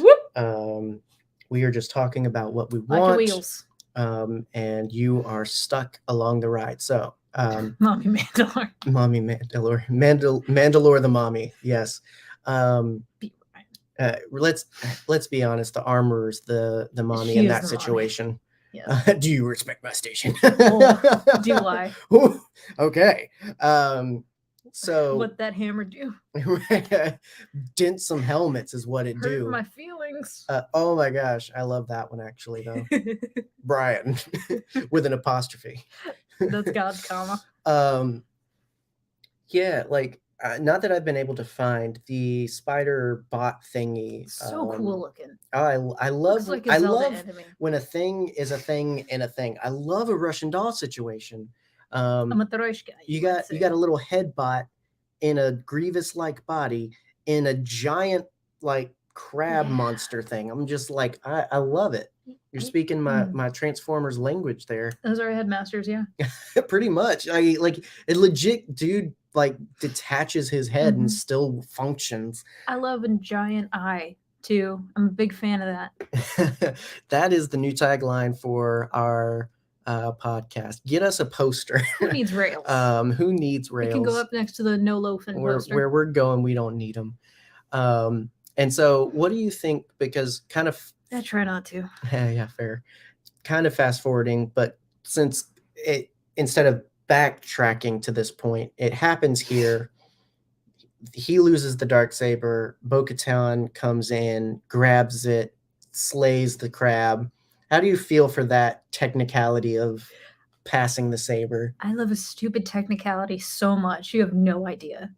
We are just talking about what we want. Like wheels. And you are stuck along the ride. So Mommy Mandalore. Mommy Mandalore. Mandalore the mommy. Yes. Let's be honest. The armor's the mommy in that situation. Yeah. Do you respect my station? Do I? Okay. So what that hammer do? Dent some helmets is what it do. My feelings. Oh my gosh, I love that one actually though. Brian with an apostrophe. That's God's comma. Yeah, like not that I've been able to find the spider bot thingy. So cool looking. I love when a thing is a thing in a thing. I love a Russian doll situation. You got a little head bot in a Grievous-like body in a giant like crab monster thing. I'm just like, I love it. You're speaking my Transformers language there. Those are headmasters, yeah. Pretty much. I like it. Legit, dude. Like detaches his head and still functions. I love a giant eye too. I'm a big fan of that. That is the new tagline for our podcast. Get us a poster. Who needs rails? Who needs rails? It can go up next to the no loafing poster. Where we're going, we don't need them. And so what do you think, because kind of I try not to. yeah, fair. Kind of fast forwarding, but since it, instead of backtracking to this point, it happens here. He loses the Darksaber. Bo-Katan comes in, grabs it, slays the crab. How do you feel for that technicality of passing the saber? I love a stupid technicality so much. You have no idea.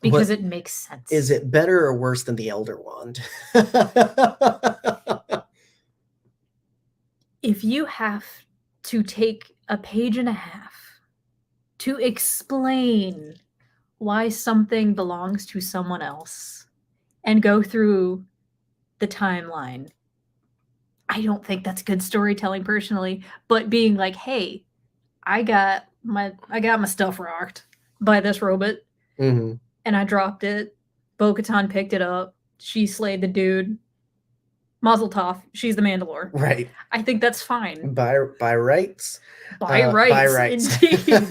Because it makes sense. Is it better or worse than the Elder Wand? If you have to take a page and a half to explain why something belongs to someone else and go through the timeline, I don't think that's good storytelling personally. But being like, hey, I got my stuff rocked by this robot, and I dropped it. Bo-Katan picked it up. She slayed the dude. Mazel tov. She's the Mandalore. Right. I think that's fine. By rights. By rights, indeed.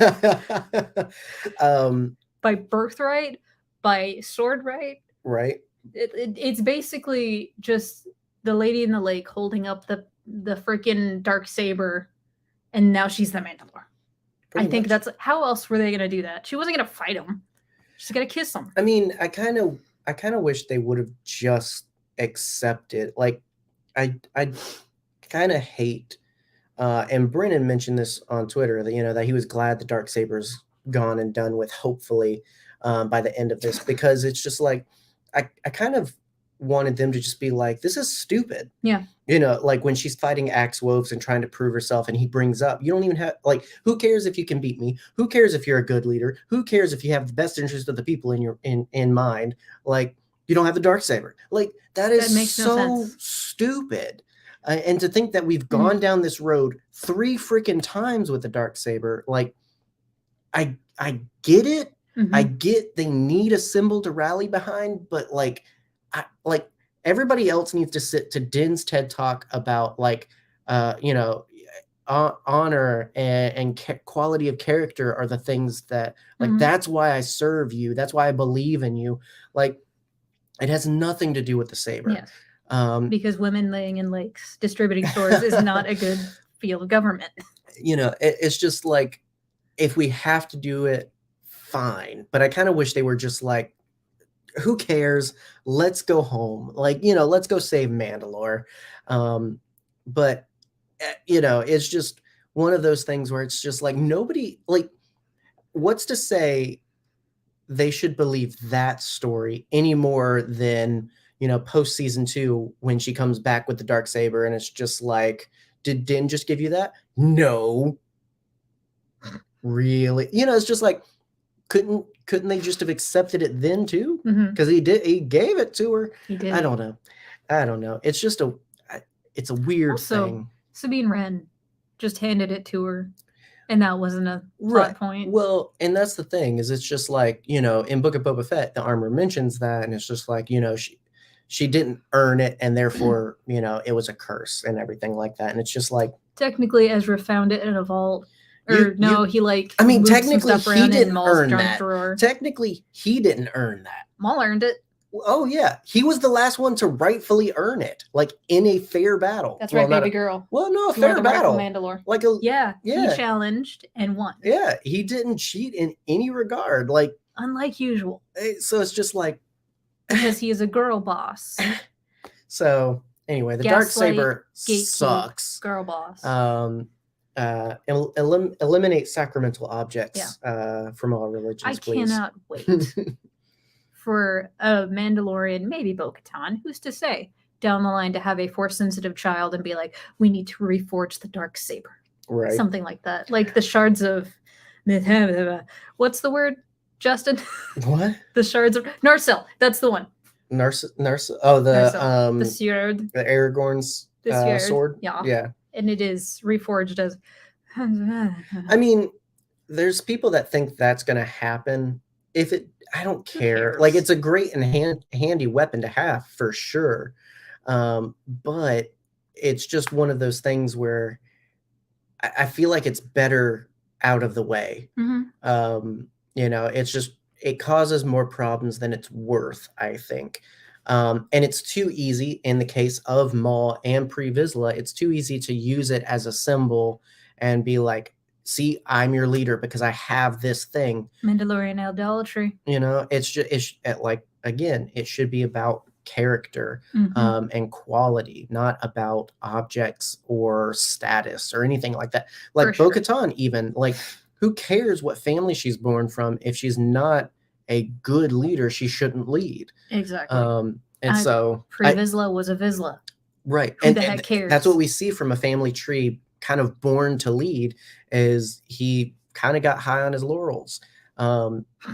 By birthright, by sword right. Right. It's basically just the lady in the lake holding up the freaking Darksaber, and now she's the Mandalore. I think that's, how else were they gonna do that? She wasn't gonna fight him. She's gonna kiss him. I mean, I kind of wish they would have just accepted. Like, I kind of hate. And Brennen mentioned this on Twitter that that he was glad the Darksaber's gone and done with, hopefully, by the end of this, because it's just like I kind of wanted them to just be like, this is stupid. Yeah. Like when she's fighting Axe Wolves and trying to prove herself, and he brings up, you don't even have, like, who cares if you can beat me? Who cares if you're a good leader? Who cares if you have the best interest of the people in mind? Like, you don't have the Darksaber. Like, that makes so stupid. And to think that we've gone down this road 3 freaking times with the Darksaber, like, I get it. I get they need a symbol to rally behind, but like everybody else needs to sit to Din's TED Talk about like, honor and quality of character are the things that, like, that's why I serve you. That's why I believe in you. Like, it has nothing to do with the saber. Yes. Because women laying in lakes, distributing stores is not a good field of government. It's just like, if we have to do it, fine. But I kind of wish they were just like, who cares? Let's go home. Like, let's go save Mandalore. But, it's just one of those things where it's just like, nobody, like, what's to say they should believe that story any more than, post season 2, when she comes back with the Darksaber, and it's just like, did Din just give you that? No. Really? It's just like, couldn't they just have accepted it then too? Because he gave it to her. He did. I don't know. It's just it's a weird thing. Sabine Wren just handed it to her, and that wasn't a plot point. Well, and that's the thing, is it's just like, in Book of Boba Fett, the armor mentions that, and it's just like, she didn't earn it, and therefore, it was a curse and everything like that. And it's just like, technically Ezra found it in a vault. He like, I mean, technically he didn't earn that. Drawer. Technically he didn't earn that. Maul earned it. Oh yeah, he was the last one to rightfully earn it, like in a fair battle. That's right, baby girl. Well, no, a fair battle. Mandalore. Like he challenged and won. Yeah, he didn't cheat in any regard, like, unlike usual. So it's just like, because he is a girl boss. So anyway, the Darksaber sucks. Girl boss. Eliminate sacramental objects from all religions, please. I cannot wait for a Mandalorian, maybe Bo-Katan, who's to say, down the line, to have a Force-sensitive child and be like, we need to reforge the Darksaber. Right. Something like that. Like the shards of... What's the word, Justin? What? The shards of... Narsil. That's the one. Narsil. Oh, the sword. The Aragorn's sword. Yeah. And it is reforged as... I mean, there's people that think that's going to happen. I don't care. Like, it's a great and handy weapon to have, for sure. But it's just one of those things where I feel like it's better out of the way. It's just, it causes more problems than it's worth, I think. And it's too easy in the case of Maul and Pre Vizsla. It's too easy to use it as a symbol and be like, see, I'm your leader because I have this thing. Mandalorian idolatry. It's just like, again, it should be about character and quality, not about objects or status or anything like that. Like Bo-Katan, even, like, who cares what family she's born from? If she's not a good leader, she shouldn't lead. Exactly. Pre Vizsla was a Vizsla. Right. Who the heck cares? That's what we see from a family tree, kind of born to lead, is he kind of got high on his laurels.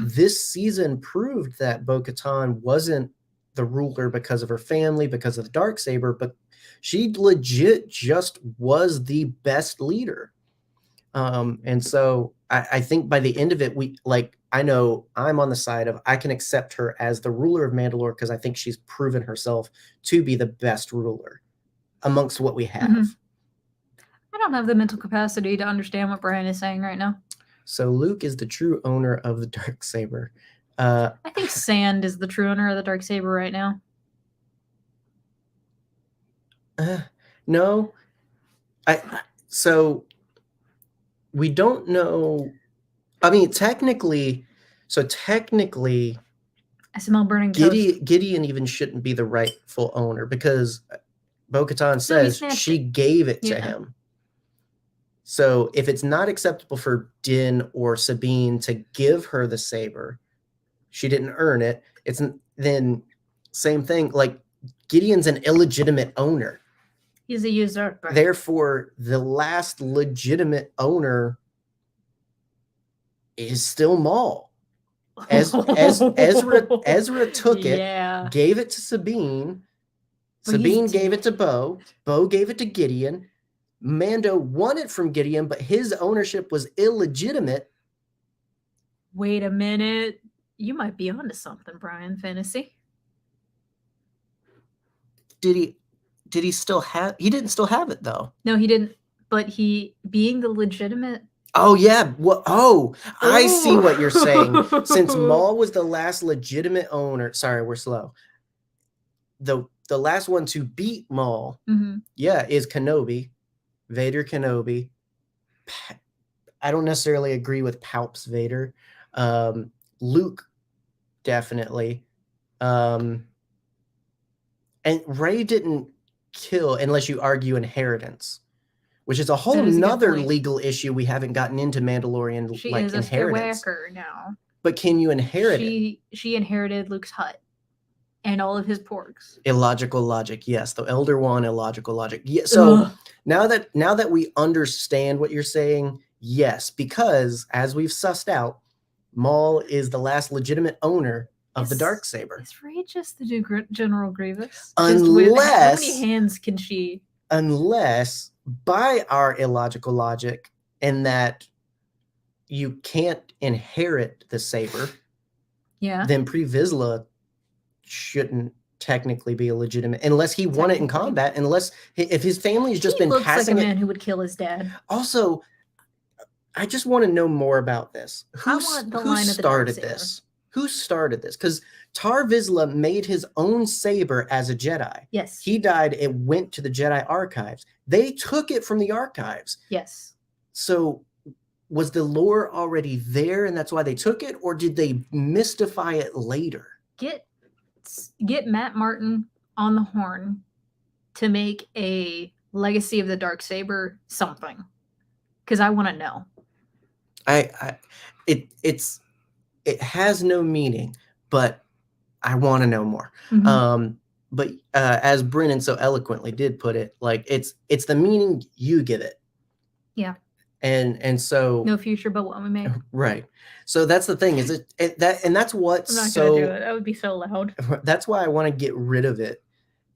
This season proved that Bo-Katan wasn't the ruler because of her family, because of the Darksaber, but she legit just was the best leader. And so I think by the end of it, I know I'm on the side of, I can accept her as the ruler of Mandalore because I think she's proven herself to be the best ruler amongst what we have. I don't have the mental capacity to understand what Brian is saying right now. So Luke is the true owner of the Darksaber. I think Sand is the true owner of the Darksaber right now. No. So we don't know. I mean, technically, I smell burning Gideon even shouldn't be the rightful owner because Bo-Katan says she gave it to him. So if it's not acceptable for Din or Sabine to give her the saber, she didn't earn it. Then same thing. Like, Gideon's an illegitimate owner. He's a usurper. Therefore, the last legitimate owner is still Maul. Ezra took it, gave it to Sabine. Sabine gave it to Bo. Bo gave it to Gideon. Mando won it from Gideon, but his ownership was illegitimate. Wait a minute. You might be onto something, Brian Fantasy. Did he still have? He didn't still have it, though. No, he didn't. But he, being the legitimate. Oh, yeah. I see what you're saying. Since Maul was the last legitimate owner. Sorry, we're slow. The last one to beat Maul, is Kenobi. Vader Kenobi. I don't necessarily agree with Palp's Vader. Luke, definitely. And Rey didn't kill unless you argue inheritance, which is a whole nother legal issue we haven't gotten into Mandalorian. She like is inheritance. A Skywalker now. But can you inherit it? She inherited Luke's hut and all of his porgs. Illogical logic, yes. The Elder One, illogical logic. Yeah. So now that we understand what you're saying, yes, because as we've sussed out, Maul is the last legitimate owner of the Darksaber. Is Rey just the General Grievous? Unless how many hands can she? Unless, by our illogical logic, in that you can't inherit the saber, then Pre Vizsla shouldn't technically be a legitimate, unless he won it in combat, if his family has just been passing it. He looks like a man who would kill his dad. Also, I just want to know more about this. Who started this? Who started this? Because Tar Vizsla made his own saber as a Jedi. Yes. He died. It went to the Jedi archives. They took it from the archives. Yes. So was the lore already there and that's why they took it? Or did they mystify it later? Get Matt Martin on the horn to make a Legacy of the Darksaber something. Because I want to know. It has no meaning, but I want to know more. But as Brennen so eloquently did put it, like it's the meaning you give it. Yeah. And so no future but what we make. Right. So that's the thing, is that's what's I'm not gonna do it. That would be so loud. That's why I want to get rid of it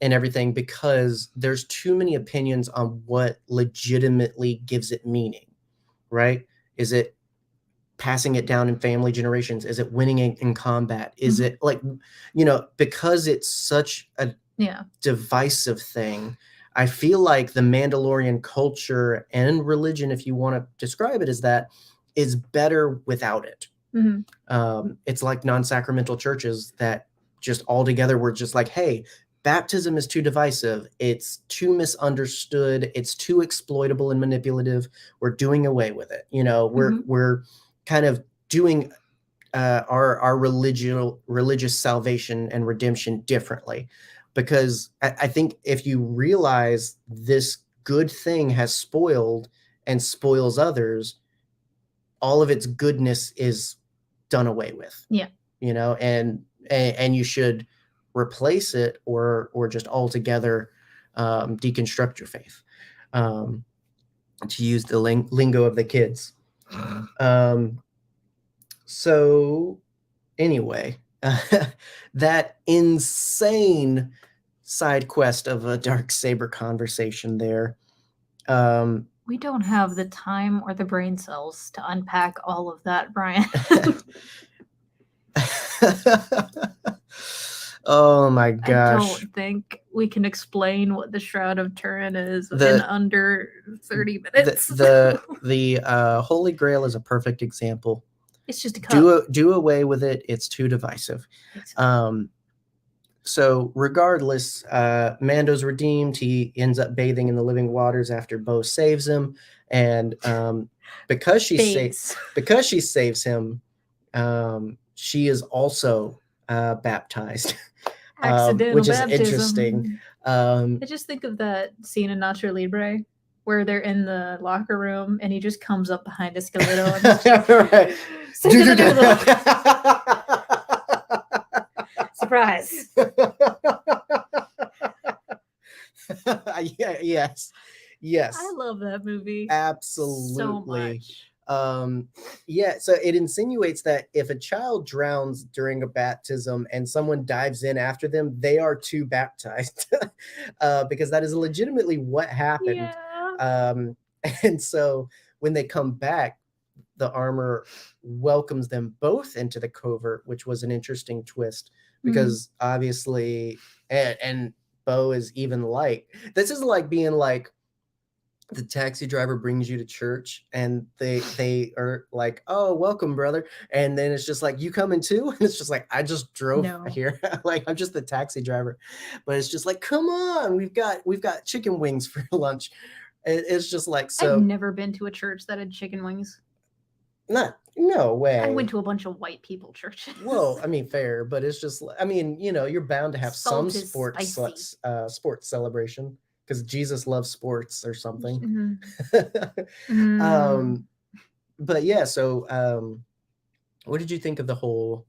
and everything, because there's too many opinions on what legitimately gives it meaning. Right? Is it passing it down in family generations? Is it winning in combat? Is it like, because it's such a divisive thing, I feel like the Mandalorian culture and religion, if you want to describe it as that, is better without it. It's like non-sacramental churches that just altogether were just like, hey, baptism is too divisive. It's too misunderstood. It's too exploitable and manipulative. We're doing away with it. We're kind of doing our religious salvation and redemption differently, because I think if you realize this good thing has spoiled and spoils others, all of its goodness is done away with. Yeah. And you should replace it or just altogether deconstruct your faith, to use the lingo of the kids. So anyway, that insane side quest of a Darksaber conversation there. We don't have the time or the brain cells to unpack all of that, Brian. Oh my gosh. I don't think we can explain what the Shroud of Turin is in under 30 minutes. The Holy Grail is a perfect example. It's just a cup. Do away with it. It's too divisive. So regardless, Mando's redeemed. He ends up bathing in the living waters after Bo saves him, and because she saves him, she is also baptized, which is interesting. I just think of that scene in Nacho Libre where they're in the locker room and he just comes up behind a skeleton. Right. Surprise. Yes. I love that movie. Absolutely. So much. So it insinuates that if a child drowns during a baptism and someone dives in after them, they are too baptized, because that is legitimately what happened. Yeah. And so when they come back, the armor welcomes them both into the covert, which was an interesting twist, because obviously, and Bo is even like, this is like being like, the taxi driver brings you to church and they are like, oh, welcome, brother. And then it's just like, you coming too? And it's just like, I just drove here. Like, I'm just the taxi driver. But it's just like, come on, we've got chicken wings for lunch. It's just like, so I've never been to a church that had chicken wings. No way. I went to a bunch of white people churches. Well, I mean, fair, but it's just, I mean, you're bound to have some sports celebration, because Jesus loves sports or something. But yeah, so what did you think of the whole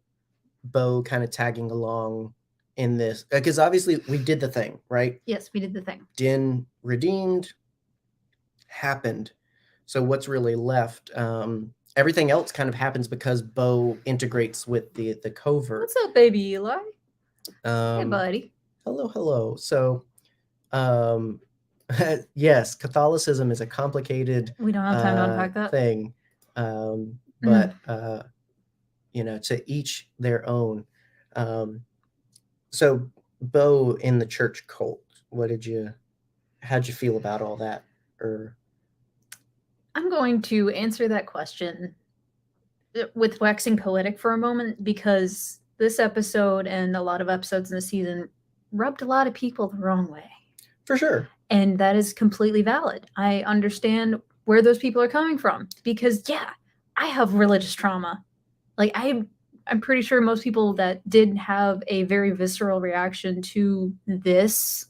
Bo kind of tagging along in this? Because obviously we did the thing, right? Yes, we did the thing. Din redeemed, happened. So what's really left? Everything else kind of happens because Bo integrates with the covert. What's up, baby Eli? Hey, buddy. Hello. So, yes, Catholicism is a complicated. We don't have time to unpack that thing, but to each their own. So, Bo in the church cult. How'd you feel about all that? I'm going to answer that question with waxing poetic for a moment, because this episode and a lot of episodes in the season rubbed a lot of people the wrong way. For sure. And that is completely valid. I understand where those people are coming from, because I have religious trauma. Like, I'm pretty sure most people that did have a very visceral reaction to this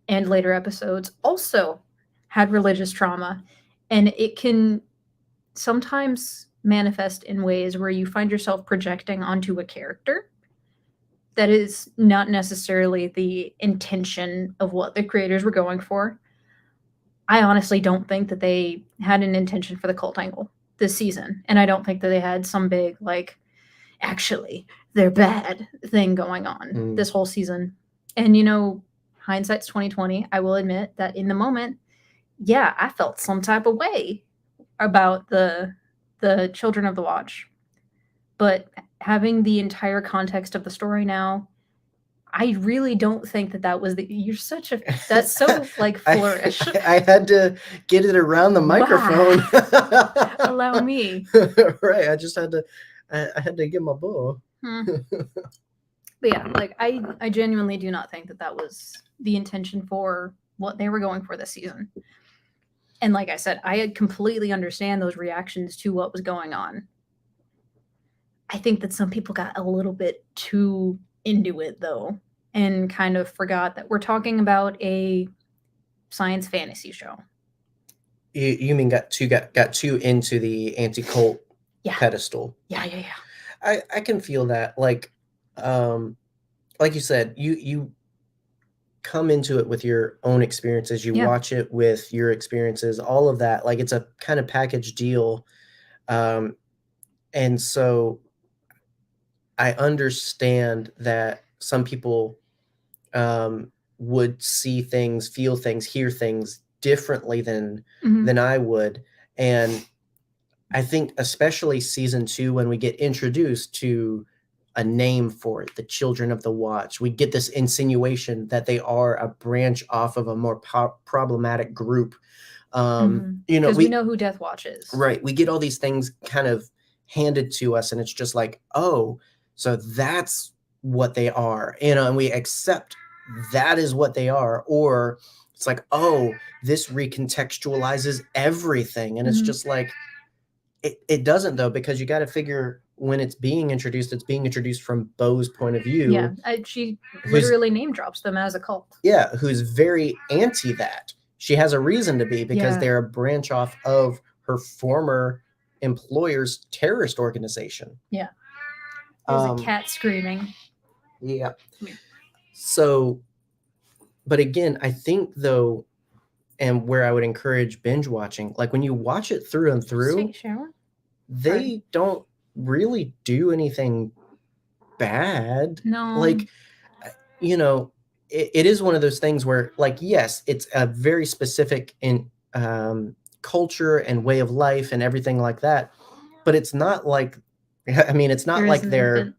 and later episodes also had religious trauma. And it can sometimes manifest in ways where you find yourself projecting onto a character that is not necessarily the intention of what the creators were going for. I honestly don't think that they had an intention for the cult angle this season. And I don't think that they had some big, like, actually, they're bad thing going on this whole season. And, hindsight's 2020. I will admit that in the moment, I felt some type of way about the Children of the Watch. But having the entire context of the story now, I really don't think that was that's so like flourish. I had to get it around the microphone. Allow me. Right. I just had to, I had to get my bow. But yeah, like I genuinely do not think that was the intention for what they were going for this season. And like I said, I completely understand those reactions to what was going on. I think that some people got a little bit too into it though, and kind of forgot that we're talking about a science fantasy show. You mean got too into the anti-cult pedestal? Yeah. I can feel that. Like you said, you come into it with your own experiences. You watch it with your experiences, all of that. Like it's a kind of package deal. And so I understand that some people would see things, feel things, hear things differently than I would. And I think especially season 2, when we get introduced to a name for it, the Children of the Watch, we get this insinuation that they are a branch off of a more problematic group. Because we know who Death Watch is. Right. We get all these things kind of handed to us, and it's just like, oh, so that's what they are, and we accept that is what they are. Or it's like, oh, this recontextualizes everything. And it's just like, it doesn't though, because you got to figure when it's being introduced from Bo's point of view. Yeah, she literally name drops them as a cult. Yeah, who's very anti that. She has a reason to be, because they're a branch off of her former employer's terrorist organization. Yeah. There's a cat screaming. Yeah. So, but again, I think though, and where I would encourage binge watching, like when you watch it through and through, they don't really do anything bad. No. Like, you know, it is one of those things where, like, yes, it's a very specific in culture and way of life and everything like that. But it's not like, I mean, it's not like they're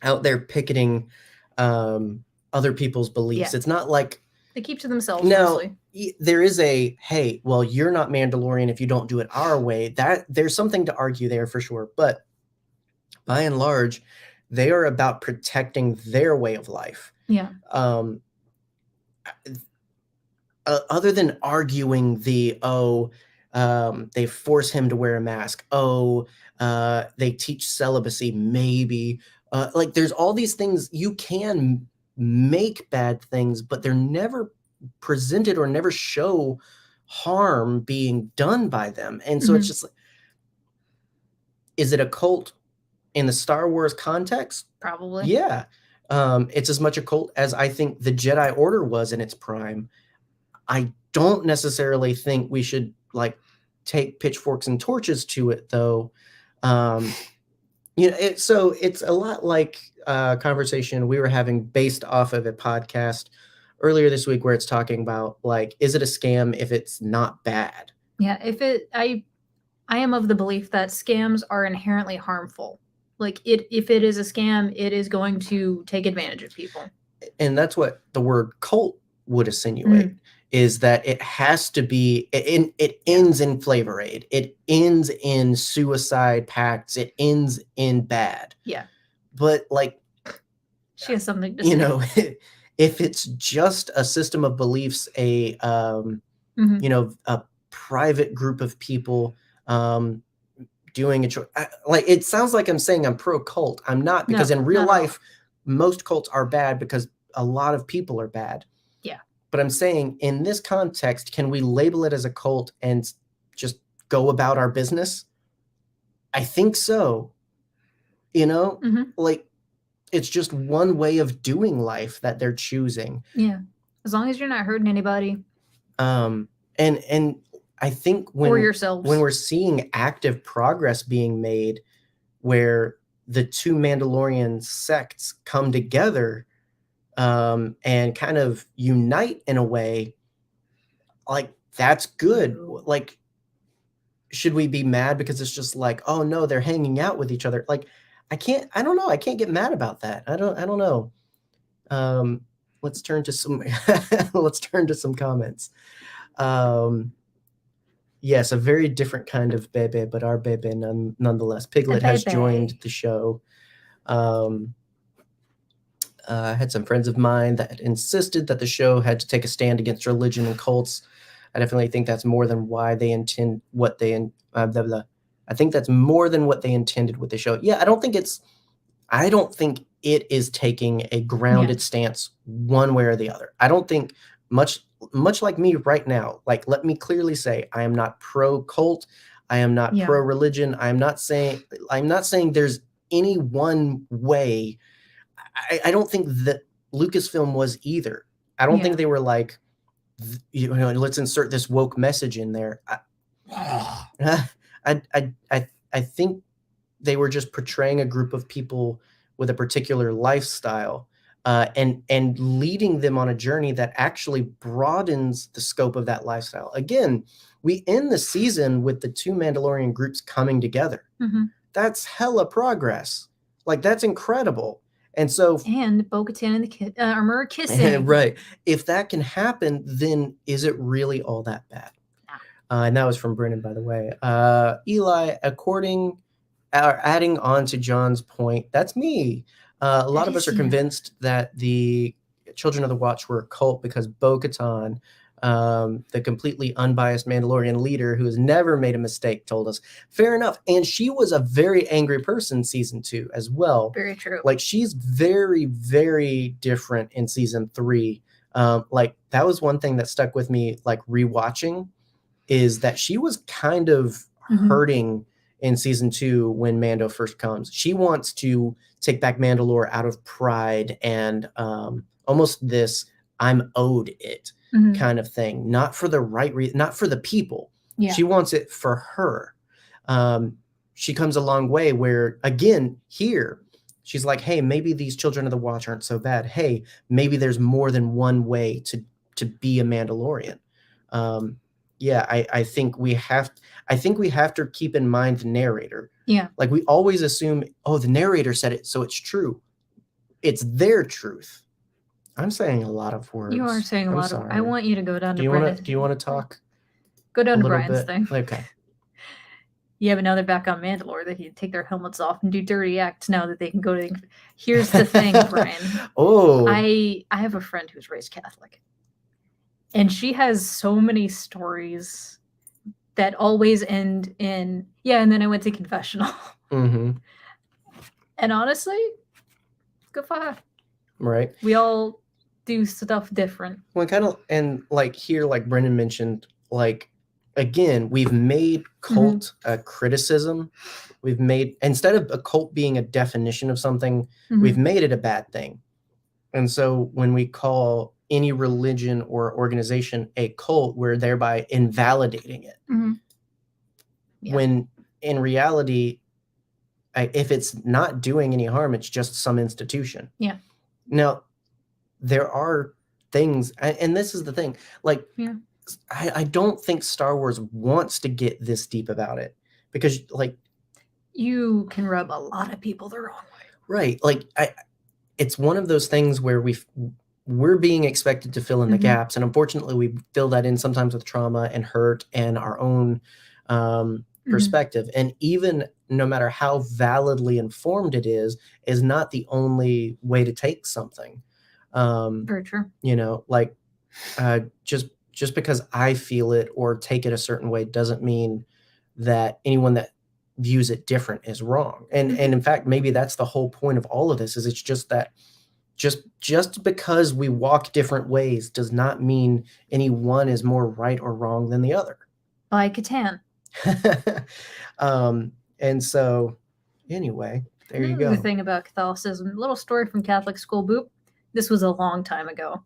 out there picketing other people's beliefs. It's not like they keep to themselves. Now, mostly. There is a, hey, well, you're not Mandalorian if you don't do it our way. That there's something to argue there for sure. But by and large, they are about protecting their way of life. Yeah. Other than arguing they force him to wear a mask. They teach celibacy, maybe. Like there's all these things. You can make bad things, but they're never presented or never show harm being done by them. And so it's just like, is it a cult in the Star Wars context? Probably. Yeah. It's as much a cult as I think the Jedi Order was in its prime. I don't necessarily think we should like take pitchforks and torches to it though. So it's a lot like a conversation we were having based off of a podcast earlier this week, where it's talking about, like, is it a scam if it's not bad? Yeah, I am of the belief that scams are inherently harmful. Like if it is a scam, it is going to take advantage of people. And that's what the word cult would insinuate, is that it has to be, it ends in Flavor Aid. It ends in suicide pacts. It ends in bad. Yeah. But like, she has something to say. If it's just a system of beliefs, a private group of people doing a choice, like it sounds like I'm saying I'm pro cult. I'm not, because in real life, most cults are bad because a lot of people are bad. Yeah. But I'm saying in this context, can we label it as a cult and just go about our business? I think so. Like, it's just one way of doing life that they're choosing. Yeah. As long as you're not hurting anybody. And I think when we're seeing active progress being made, where the two Mandalorian sects come together and kind of unite in a way, like, that's good. Like, should we be mad because it's just like, oh no, they're hanging out with each other? Like, I don't know. I can't get mad about that. I don't know. Let's turn to some comments. Yes, a very different kind of Bebe, but our Bebe nonetheless. Piglet has joined the show. I had some friends of mine that insisted that the show had to take a stand against religion and cults. I definitely think that's more than why they intend what they blah, blah. I think that's more than what they intended with the show. Yeah, I don't think it is taking a grounded stance one way or the other. I don't think much like me right now. Like, let me clearly say, I am not pro cult. I am not pro religion. I'm not saying there's any one way. I don't think that Lucasfilm was either. I don't think they were like, let's insert this woke message in there. I think they were just portraying a group of people with a particular lifestyle, and leading them on a journey that actually broadens the scope of that lifestyle. Again, we end the season with the 2 Mandalorian groups coming together. Mm-hmm. That's hella progress. Like, that's incredible. And so, and Bo-Katan and the armor kissing. Right. If that can happen, then is it really all that bad? No. And that was from Brennen, by the way. Eli, adding on to John's point, that's me. A lot of us are convinced that the Children of the Watch were a cult because Bo-Katan, the completely unbiased Mandalorian leader who has never made a mistake, told us. Fair enough. And she was a very angry person season 2 as well. Very true. Like, she's very, very different in season 3. Like, that was one thing that stuck with me, like, rewatching, is that she was kind of hurting in season 2 when Mando first comes. She wants to take back Mandalore out of pride and almost this I'm owed it kind of thing, not for the right reason, not for the people. Yeah. She wants it for her. She comes a long way where, again, here, she's like, hey, maybe these Children of the Watch aren't so bad. Hey, maybe there's more than one way to be a Mandalorian. I think we have to keep in mind the narrator. Yeah. Like, we always assume, oh, the narrator said it, so it's true. It's their truth. I'm saying a lot of words. You are saying a lot of words. I want you to go down to Brian's. Do you want to talk? Go down to Brian's thing. Okay. Yeah, but now they're back on Mandalore. They can take their helmets off and do dirty acts now that they can go to. Here's the thing, Brian. Oh. I have a friend who's raised Catholic. And she has so many stories that always end in, and then I went to confessional. Mm-hmm. And honestly, good for her. Right. We all do stuff different. Well, and like here, like Brennen mentioned, like, again, we've made cult a criticism. We've made, instead of a cult being a definition of something, we've made it a bad thing. And so when we call any religion or organization a cult, we're thereby invalidating it. Yeah. When in reality, if it's not doing any harm, it's just some institution. Yeah. Now, there are things, and this is the thing, like, I don't think Star Wars wants to get this deep about it, because, like, you can rub a lot of people the wrong way. Right. Like, it's one of those things where we're being expected to fill in the gaps, and unfortunately we fill that in sometimes with trauma and hurt and our own perspective. And even no matter how validly informed it is not the only way to take something. Very true. You know, like, just because I feel it or take it a certain way doesn't mean that anyone that views it different is wrong. And in fact, maybe that's the whole point of all of this, is it's just that just because we walk different ways does not mean any one is more right or wrong than the other. By Catan. And so anyway, there you go. The thing about Catholicism, little story from Catholic school, boop. This was a long time ago.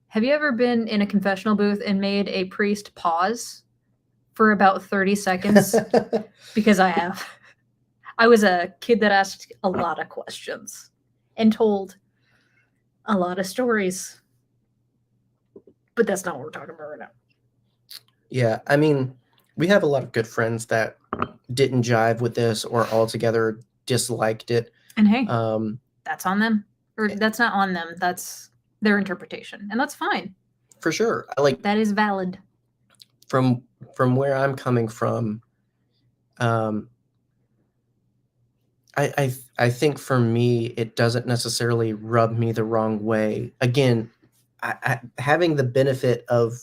Have you ever been in a confessional booth and made a priest pause for about 30 seconds? Because I have. I was a kid that asked a lot of questions and told a lot of stories. But that's not what we're talking about right now. Yeah, I mean, we have a lot of good friends that didn't jive with this or altogether disliked it. And hey, that's on them. Or that's not on them. That's their interpretation. And that's fine. For sure. That is valid. From where I'm coming from, I think for me, it doesn't necessarily rub me the wrong way. Again, having the benefit of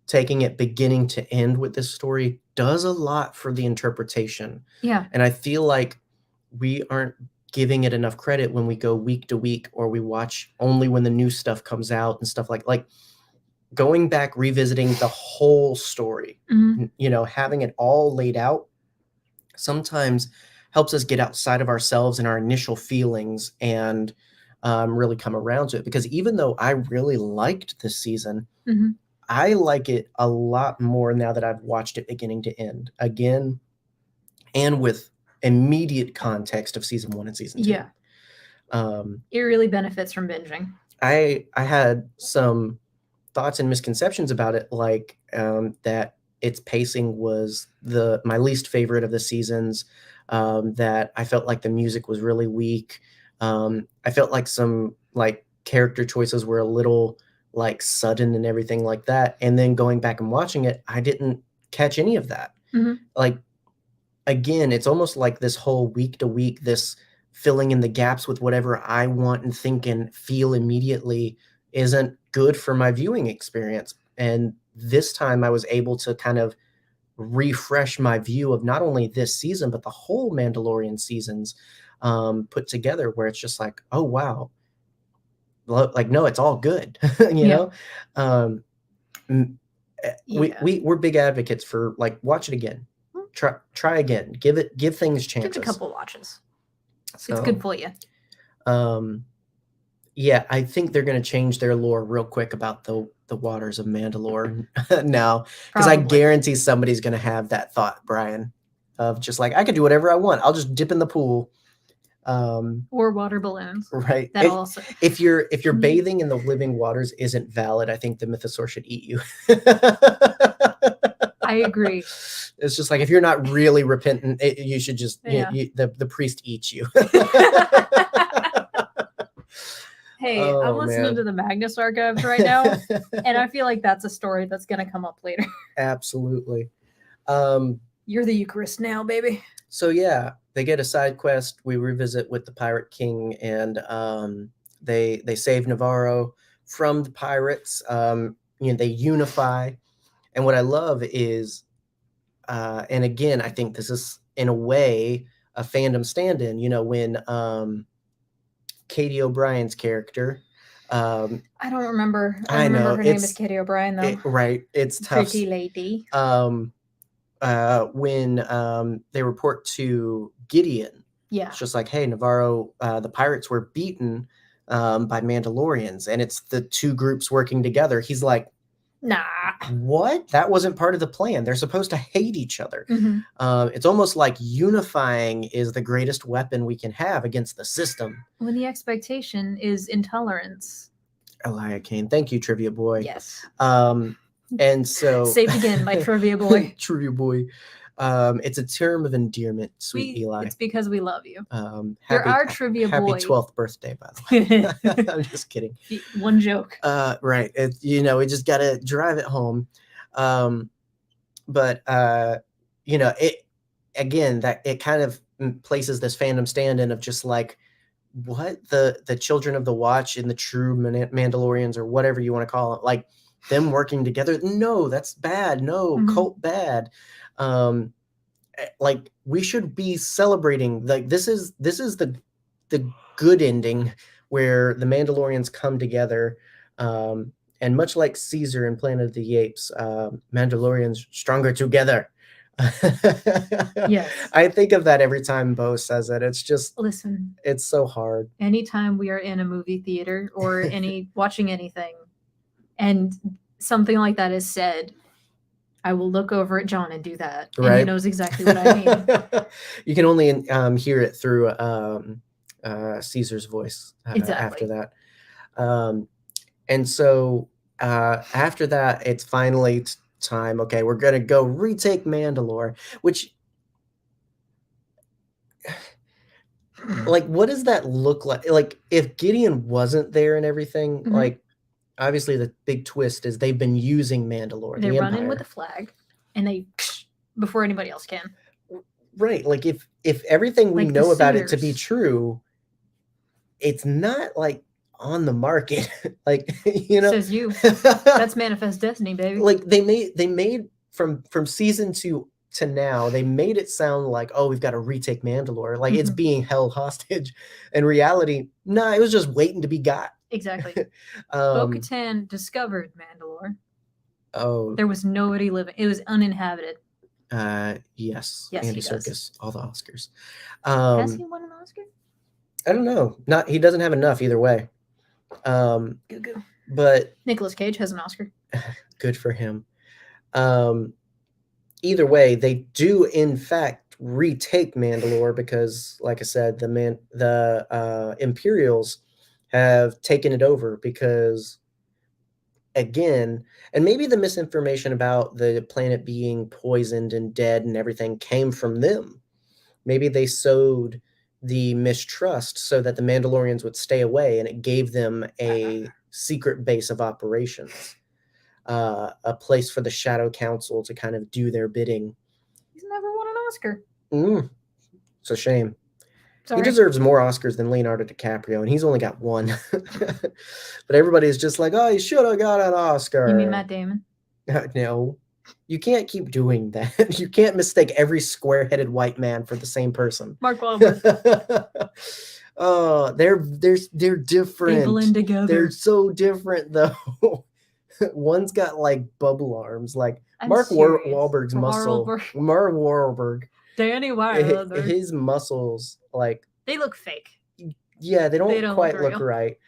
taking it beginning to end with this story does a lot for the interpretation. Yeah. And I feel like we aren't giving it enough credit when we go week to week, or we watch only when the new stuff comes out and stuff like going back, revisiting the whole story, having it all laid out sometimes helps us get outside of ourselves and our initial feelings and really come around to it. Because even though I really liked this season, I like it a lot more now that I've watched it beginning to end again, and with immediate context of season 1 and season 2. Yeah. It really benefits from binging. I had some thoughts and misconceptions about it, like that its pacing was my least favorite of the seasons, that I felt like the music was really weak. I felt like some character choices were a little sudden and everything like that. And then going back and watching it, I didn't catch any of that. Again, it's almost like this whole week to week, this filling in the gaps with whatever I want and think and feel immediately isn't good for my viewing experience. And this time I was able to kind of refresh my view of not only this season, but the whole Mandalorian seasons put together, where it's just like, oh, wow. No, it's all good. Know? We're big advocates for watch it again. Try again. Give things chances. Give it a couple watches. So, it's good for you. Yeah, I think they're going to change their lore real quick about the waters of Mandalore now, because I guarantee somebody's going to have that thought, Brian, of just I could do whatever I want. I'll just dip in the pool. Or water balloons. Right. Also. If you're bathing in the living waters isn't valid, I think the mythosaur should eat you. I agree. It's just if you're not really repentant, you should just the priest eats you. Hey, I'm listening to the Magnus archives right now, and I feel like that's a story that's going to come up later. Absolutely. You're the Eucharist now, baby. So yeah, they get a side quest. We revisit with the Pirate King, and they save Navarro from the pirates. They unify. And what I love is, and again, I think this is in a way a fandom stand-in, when Katie O'Brien's character. I don't remember. I know her name is Katie O'Brien, though. Right. It's tough. Pretty lady. When they report to Gideon, it's just hey, Navarro, the pirates were beaten by Mandalorians, and it's the two groups working together. He's like, nah. What? That wasn't part of the plan. They're supposed to hate each other. It's almost like unifying is the greatest weapon we can have against the system. When the expectation is intolerance. Elia Kane. Thank you, Trivia Boy. Yes. And so... Saved again, my Trivia Boy. Trivia Boy. It's a term of endearment, sweet Eli. It's because we love you. You're our Trivia Boy. Happy 12th birthday, by the way. I'm just kidding. One joke. Right. We just got to drive it home. But it again, that it kind of places this fandom stand-in of just what the Children of the Watch and the true Mandalorians, or whatever you want to call it, them working together. No, that's bad. No, cult bad. We should be celebrating this is the good ending, where the Mandalorians come together, and much like Caesar in Planet of the Apes, Mandalorians stronger together. Yes. I think of that every time Bo says it. It's just, listen, it's so hard. Anytime we are in a movie theater or watching anything and something like that is said, I will look over at John and do that. And right. He knows exactly what I mean. You can only hear it through Caesar's voice exactly. after that. And so after that, it's finally time. Okay, we're going to go retake Mandalore, which, what does that look like? If Gideon wasn't there and everything, obviously the big twist is they've been using Mandalore. They run in with a flag, and they before anybody else can. Right. Like if everything we Like know the about it to be suitors. true, it's not like on the market. Like, you know, Says you. That's manifest destiny, baby. like they made from season 2 to now, they made it sound like, oh, we've got to retake Mandalore, like it's being held hostage. In reality, no, it was just waiting to be got. Exactly. Bo-Katan discovered Mandalore. Oh, there was nobody living. It was uninhabited. Yes, Yes, Andy he does. Serkis, all the Oscars. Has he won an Oscar? I don't know. Not he doesn't have enough either way. But Nicolas Cage has an Oscar. Good for him. Either way, they do in fact retake Mandalore because, like I said, the Imperials have taken it over because, again, and maybe the misinformation about the planet being poisoned and dead and everything came from them. Maybe they sowed the mistrust so that the Mandalorians would stay away, and it gave them a secret base of operations, a place for the Shadow Council to kind of do their bidding. He's never won an Oscar. It's a shame. Sorry. He deserves more Oscars than Leonardo DiCaprio, and he's only got one. But everybody's just like, oh, he should have got an Oscar. You mean Matt Damon? No. You can't keep doing that. You can't mistake every square-headed white man for the same person. Mark Wahlberg. Oh, they're different. They blend together. They're so different, though. One's got like bubble arms, like Mark Wahlberg's muscle. Mark Wahlberg. Danny Wahlberg. His muscles, like they look fake. Yeah, they don't quite look right.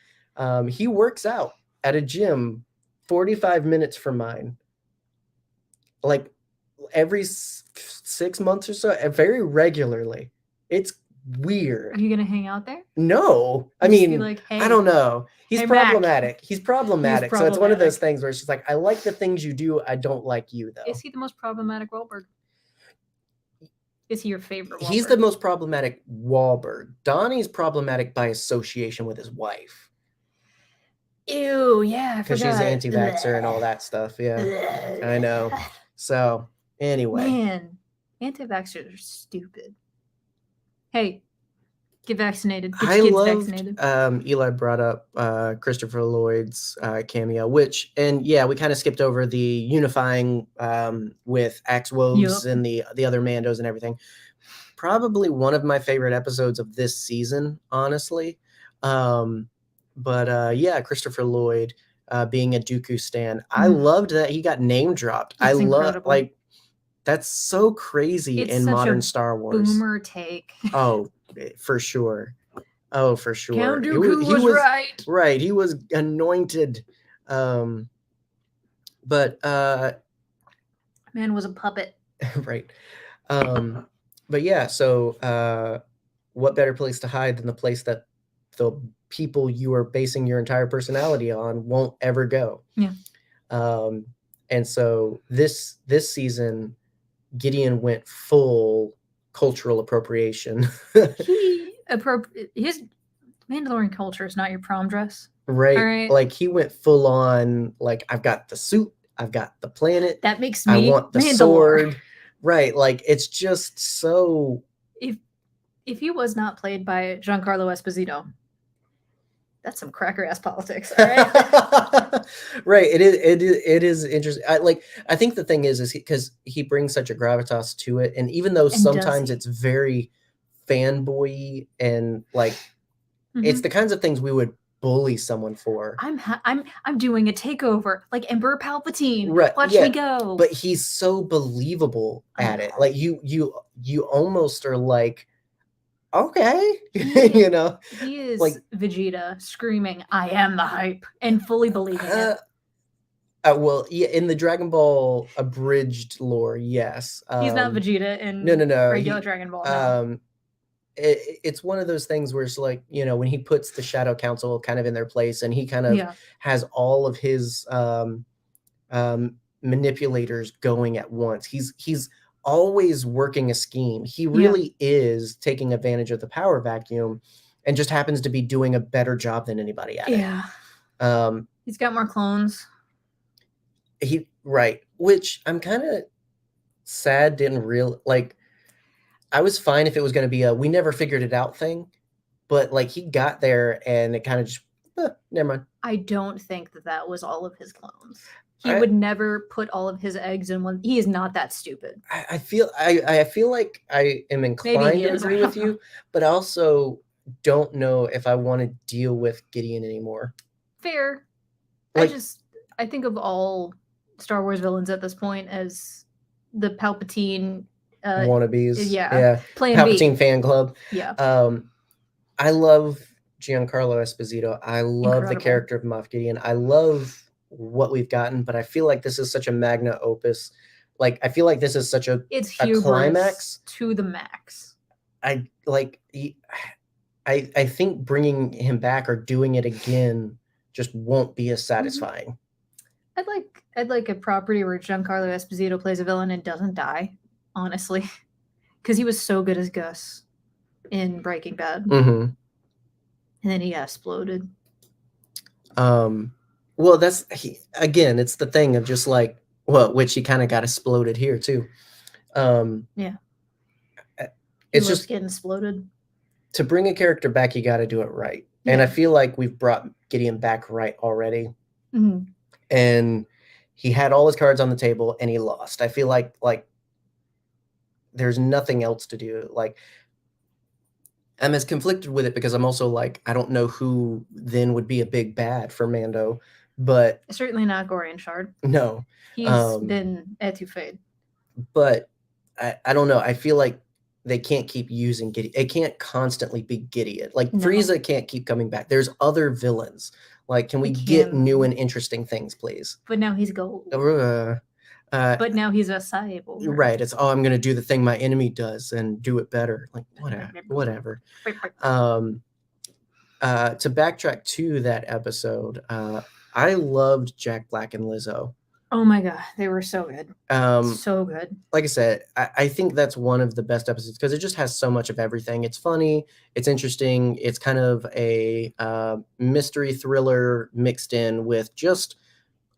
He works out at a gym 45 minutes from mine. Like every 6 months or so, very regularly. It's weird. Are you gonna hang out there? No, I mean, like, hey, I don't know. He's problematic. He's problematic. So it's one of those things where it's just like, I like the things you do. I don't like you, though. Is he the most problematic Wahlberg? Is he your favorite Wahlberg? He's the most problematic Wahlberg. Donnie's problematic by association with his wife. Ew, yeah, because she's anti-vaxxer and all that stuff. Yeah, I know. So anyway, man, anti-vaxxers are stupid. Hey, get vaccinated. Get I loved, vaccinated. Eli brought up Christopher Lloyd's cameo, which, and yeah, we kind of skipped over the unifying with Axe Woves and the other Mandos and everything. Probably one of my favorite episodes of this season, honestly. But yeah, Christopher Lloyd being a Dooku stan. I loved that he got name dropped. I love, like, that's so crazy in modern Star Wars. Boomer take. Oh, for sure. Oh, for sure. Count Dooku was right. Right. He was anointed. But man was a puppet. Right. But yeah, so what better place to hide than the place that the people you are basing your entire personality on won't ever go. Yeah. And so this season, Gideon went full cultural appropriation. His Mandalorian culture is not your prom dress. Right. Right. Like he went full on, like, I've got the suit, I've got the planet. That makes me I want the Mandalore. Sword. Right. Like it's just so. If he was not played by Giancarlo Esposito, that's some cracker ass politics. All right. Right. It is interesting. I think the thing is because he brings such a gravitas to it, and even though sometimes it's very fanboy and like it's the kinds of things we would bully someone for. I'm doing a takeover like Emperor Palpatine. Right. Watch me go. But he's so believable at it. Like you almost are like, okay, you know, he is like Vegeta screaming, "I am the hype," and fully believing it. Well, yeah, in the Dragon Ball abridged lore, yes. He's not Vegeta in no, regular Dragon Ball. No. It's one of those things where it's like, you know, when he puts the Shadow Council kind of in their place, and he kind of has all of his manipulators going at once. He's always working a scheme. He really is taking advantage of the power vacuum and just happens to be doing a better job than anybody at it. He's got more clones. Which I'm kind of sad didn't like. I was fine if it was going to be a we never figured it out thing, but like he got there and it kind of just never mind. I don't think that was all of his clones. He would never put all of his eggs in one. He is not that stupid. I feel like I am inclined to agree with you, but I also don't know if I want to deal with Gideon anymore. Fair. Like, I think of all Star Wars villains at this point as the Palpatine wannabes. Yeah. Palpatine B. Fan club. Yeah. I love Giancarlo Esposito. I love the character of Moff Gideon. I love what we've gotten, but I feel like this is such a magna opus. Like I feel like this is such a climax to the max. I think bringing him back or doing it again just won't be as satisfying. I'd like a property where Giancarlo Esposito plays a villain and doesn't die, honestly, because he was so good as Gus in Breaking Bad, and then he got exploded. Well, again, it's the thing of just like, which he kind of got exploded here too. Yeah. It's just getting exploded. To bring a character back, you got to do it right. Yeah. And I feel like we've brought Gideon back right already. And he had all his cards on the table and he lost. I feel like there's nothing else to do. Like, I'm as conflicted with it because I'm also like, I don't know who then would be a big bad for Mando, but certainly not Gorian Shard. No, he's been etouffee. But I don't know. I feel like they can't keep using Gideon. It can't constantly be Gideon. Like Frieza can't keep coming back. There's other villains. Like, can we get new and interesting things, please? But now he's gold. But now he's a cyborg. Right. It's I'm going to do the thing my enemy does and do it better. Like whatever. To backtrack to that episode, I loved Jack Black and Lizzo. Oh my God, they were so good. So good. Like I said, I think that's one of the best episodes because it just has so much of everything. It's funny, it's interesting, it's kind of a mystery thriller mixed in with just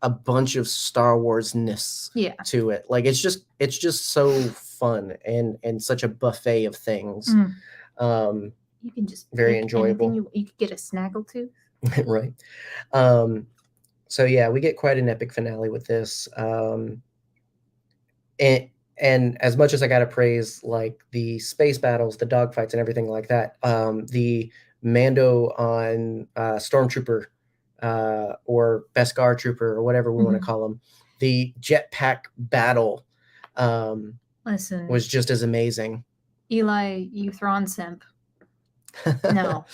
a bunch of Star Wars-ness to it. Like it's just so fun and such a buffet of things. You can just very enjoyable. You could get a Snaggletooth. Right. So yeah, we get quite an epic finale with this. And as much as I gotta praise like the space battles, the dogfights, and everything like that, the Mando on Stormtrooper or Beskar Trooper or whatever we want to call them, the jetpack battle was just as amazing. Eli, you Thrawn simp. No.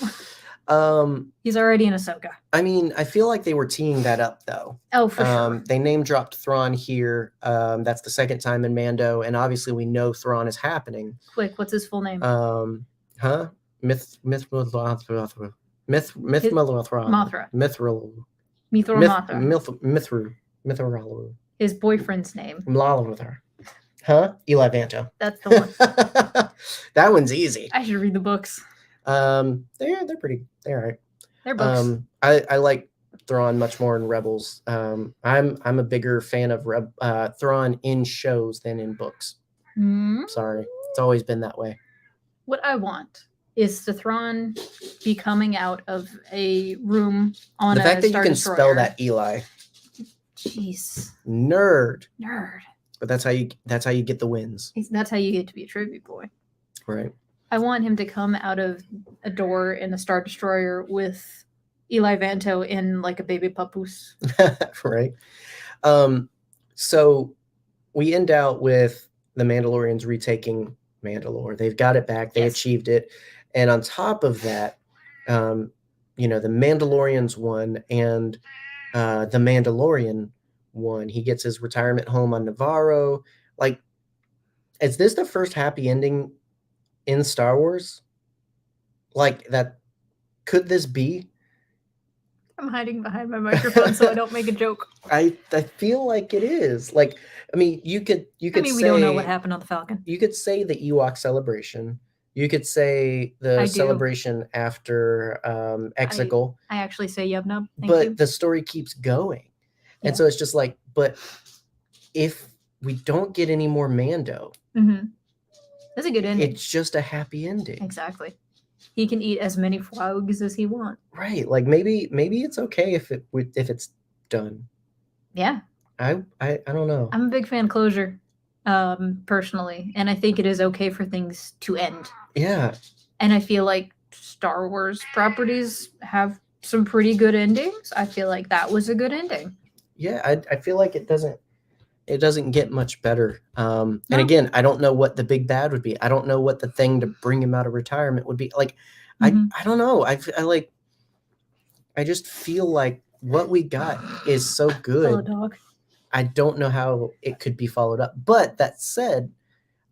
He's already in Ahsoka. I mean, I feel like they were teeing that up though. Oh, for sure. They name dropped Thrawn here. That's the second time in Mando, and obviously we know Thrawn is happening. Quick, what's his full name? Mothra. His boyfriend's name. Eli Vanto. That's the one. That one's easy. I should read the books. They're all right. They're books. I like Thrawn much more in Rebels. I'm a bigger fan of Thrawn in shows than in books. Sorry, it's always been that way. What I want is the Thrawn be coming out of a room on the fact that you can destroyer. Spell that Eli. Jeez. Nerd. But that's how you get the wins. That's how you get to be a tribute boy. Right. I want him to come out of a door in a Star Destroyer with Eli Vanto in like a baby papoose. Right. So we end out with the Mandalorians retaking Mandalore. They've got it back. They achieved it. And on top of that, the Mandalorians won and the Mandalorian won. He gets his retirement home on Navarro. Like, is this the first happy ending in Star Wars? Like that, could this be? I'm hiding behind my microphone so I don't make a joke. I feel like it is. Like, I mean, you could say we don't know what happened on the Falcon. You could say the Ewok celebration. You could say the celebration after Exegol. I actually say yub nub. But the story keeps going. Yeah. And so it's just like, but if we don't get any more Mando, That's a good ending. It's just a happy ending. Exactly. He can eat as many frogs as he wants. Right. Like maybe it's okay if it's done. Yeah. I don't know. I'm a big fan of closure, personally, and I think it is okay for things to end. Yeah. And I feel like Star Wars properties have some pretty good endings. I feel like that was a good ending. Yeah, I feel like it doesn't get much better. And again, I don't know what the big bad would be. I don't know what the thing to bring him out of retirement would be. Like, I don't know. I just feel like what we got is so good. Dog. I don't know how it could be followed up. But that said,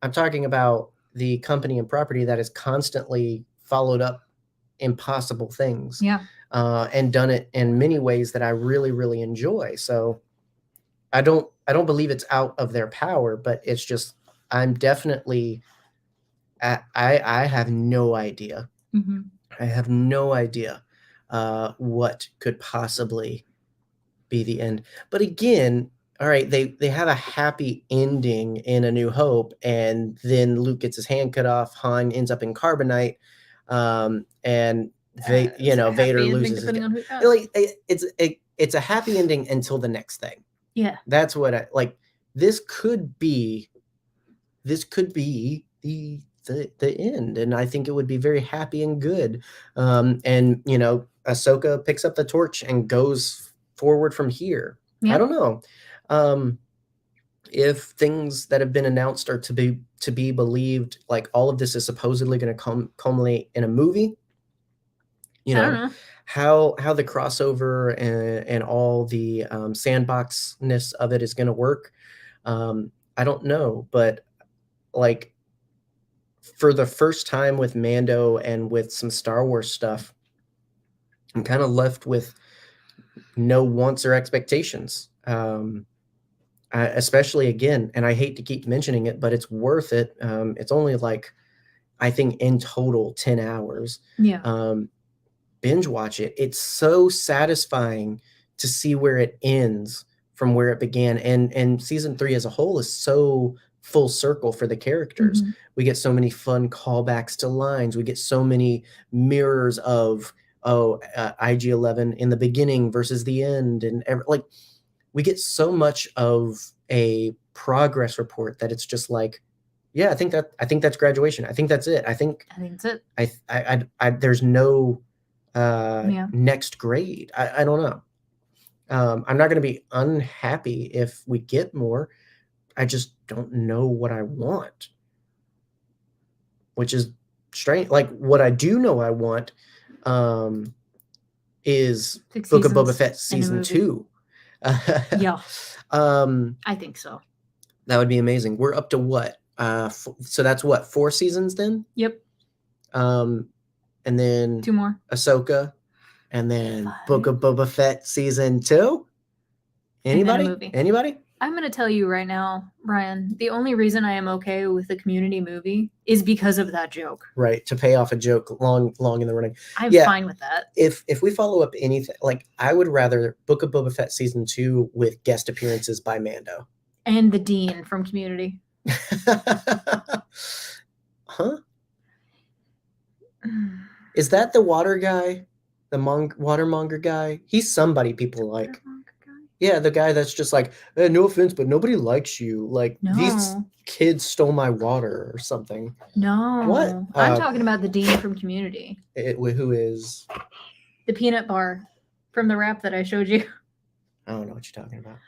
I'm talking about the company and property that has constantly followed up impossible things. Yeah. And done it in many ways that I really, really enjoy. So I don't believe it's out of their power, but it's just I'm definitely I have no idea. I have no idea what could possibly be the end. But again, all right, they have a happy ending in A New Hope, and then Luke gets his hand cut off, Han ends up in carbonite, and Vader loses his like it's a happy ending until the next thing. Yeah. That's what I like. This could be the end, and I think it would be very happy and good. And Ahsoka picks up the torch and goes forward from here. I don't know. If things that have been announced are to be believed, like all of this is supposedly going to culminate in a movie. I don't know how the crossover and all the sandboxness of it is going to work. I don't know, but like for the first time with Mando and with some Star Wars stuff, I'm kind of left with no wants or expectations. Especially again, and I hate to keep mentioning it, but it's worth it. It's only like, I think in total 10 hours. Yeah. Binge watch it. It's so satisfying to see where it ends from where it began. And season 3 as a whole is so full circle for the characters. We get so many fun callbacks to lines. We get so many mirrors of IG-11 in the beginning versus the end, and like we get so much of a progress report that it's just like, yeah, I think that's graduation. I think that's it. I think that's it. I there's no next grade. I don't know. I'm not going to be unhappy if we get more. I just don't know what I want, which is strange. Like what I do know I want is Book of Boba Fett season 2. Yeah. I think so. That would be amazing. We're up to what? So that's what, 4 seasons then? Yep. And then 2 more. Ahsoka, and then 5. Book of Boba Fett season 2. Anybody? I'm going to tell you right now, Brian, the only reason I am okay with the Community movie is because of that joke. Right, to pay off a joke long in the running. I'm fine with that. If we follow up anything, like I would rather Book of Boba Fett season 2 with guest appearances by Mando. And the Dean from Community. Huh? Is that the water guy? The watermonger guy? He's somebody people like. Yeah, the guy that's just like, no offense, but nobody likes you. Like, these kids stole my water or something. No. What? I'm talking about the Dean from Community. Who is? The peanut bar from the rap that I showed you. I don't know what you're talking about.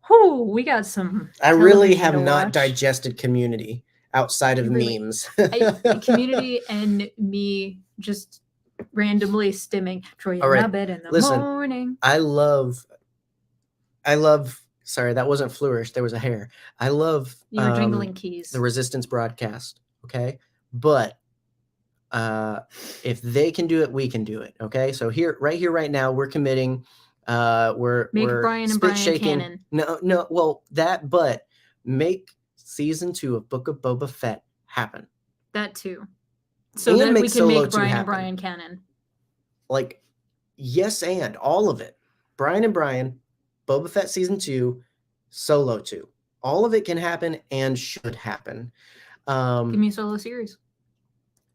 Oh, we got some. I really have not digested Community outside of memes. Community and me just randomly stimming Troy All right. Rabbit in the morning. I love. Sorry, that wasn't flourish. There was a hair. I love. You were jingling keys. The Resistance broadcast. Okay, but if they can do it, we can do it. Okay, so right now, we're committing. We're Brian and Brian canon. No. Well, but make season 2 of Book of Boba Fett happen. That too. So that we can make Brian and Brian canon. Like, yes, and all of it. Brian and Brian, Boba Fett season 2, Solo 2. All of it can happen and should happen. Give me a solo series.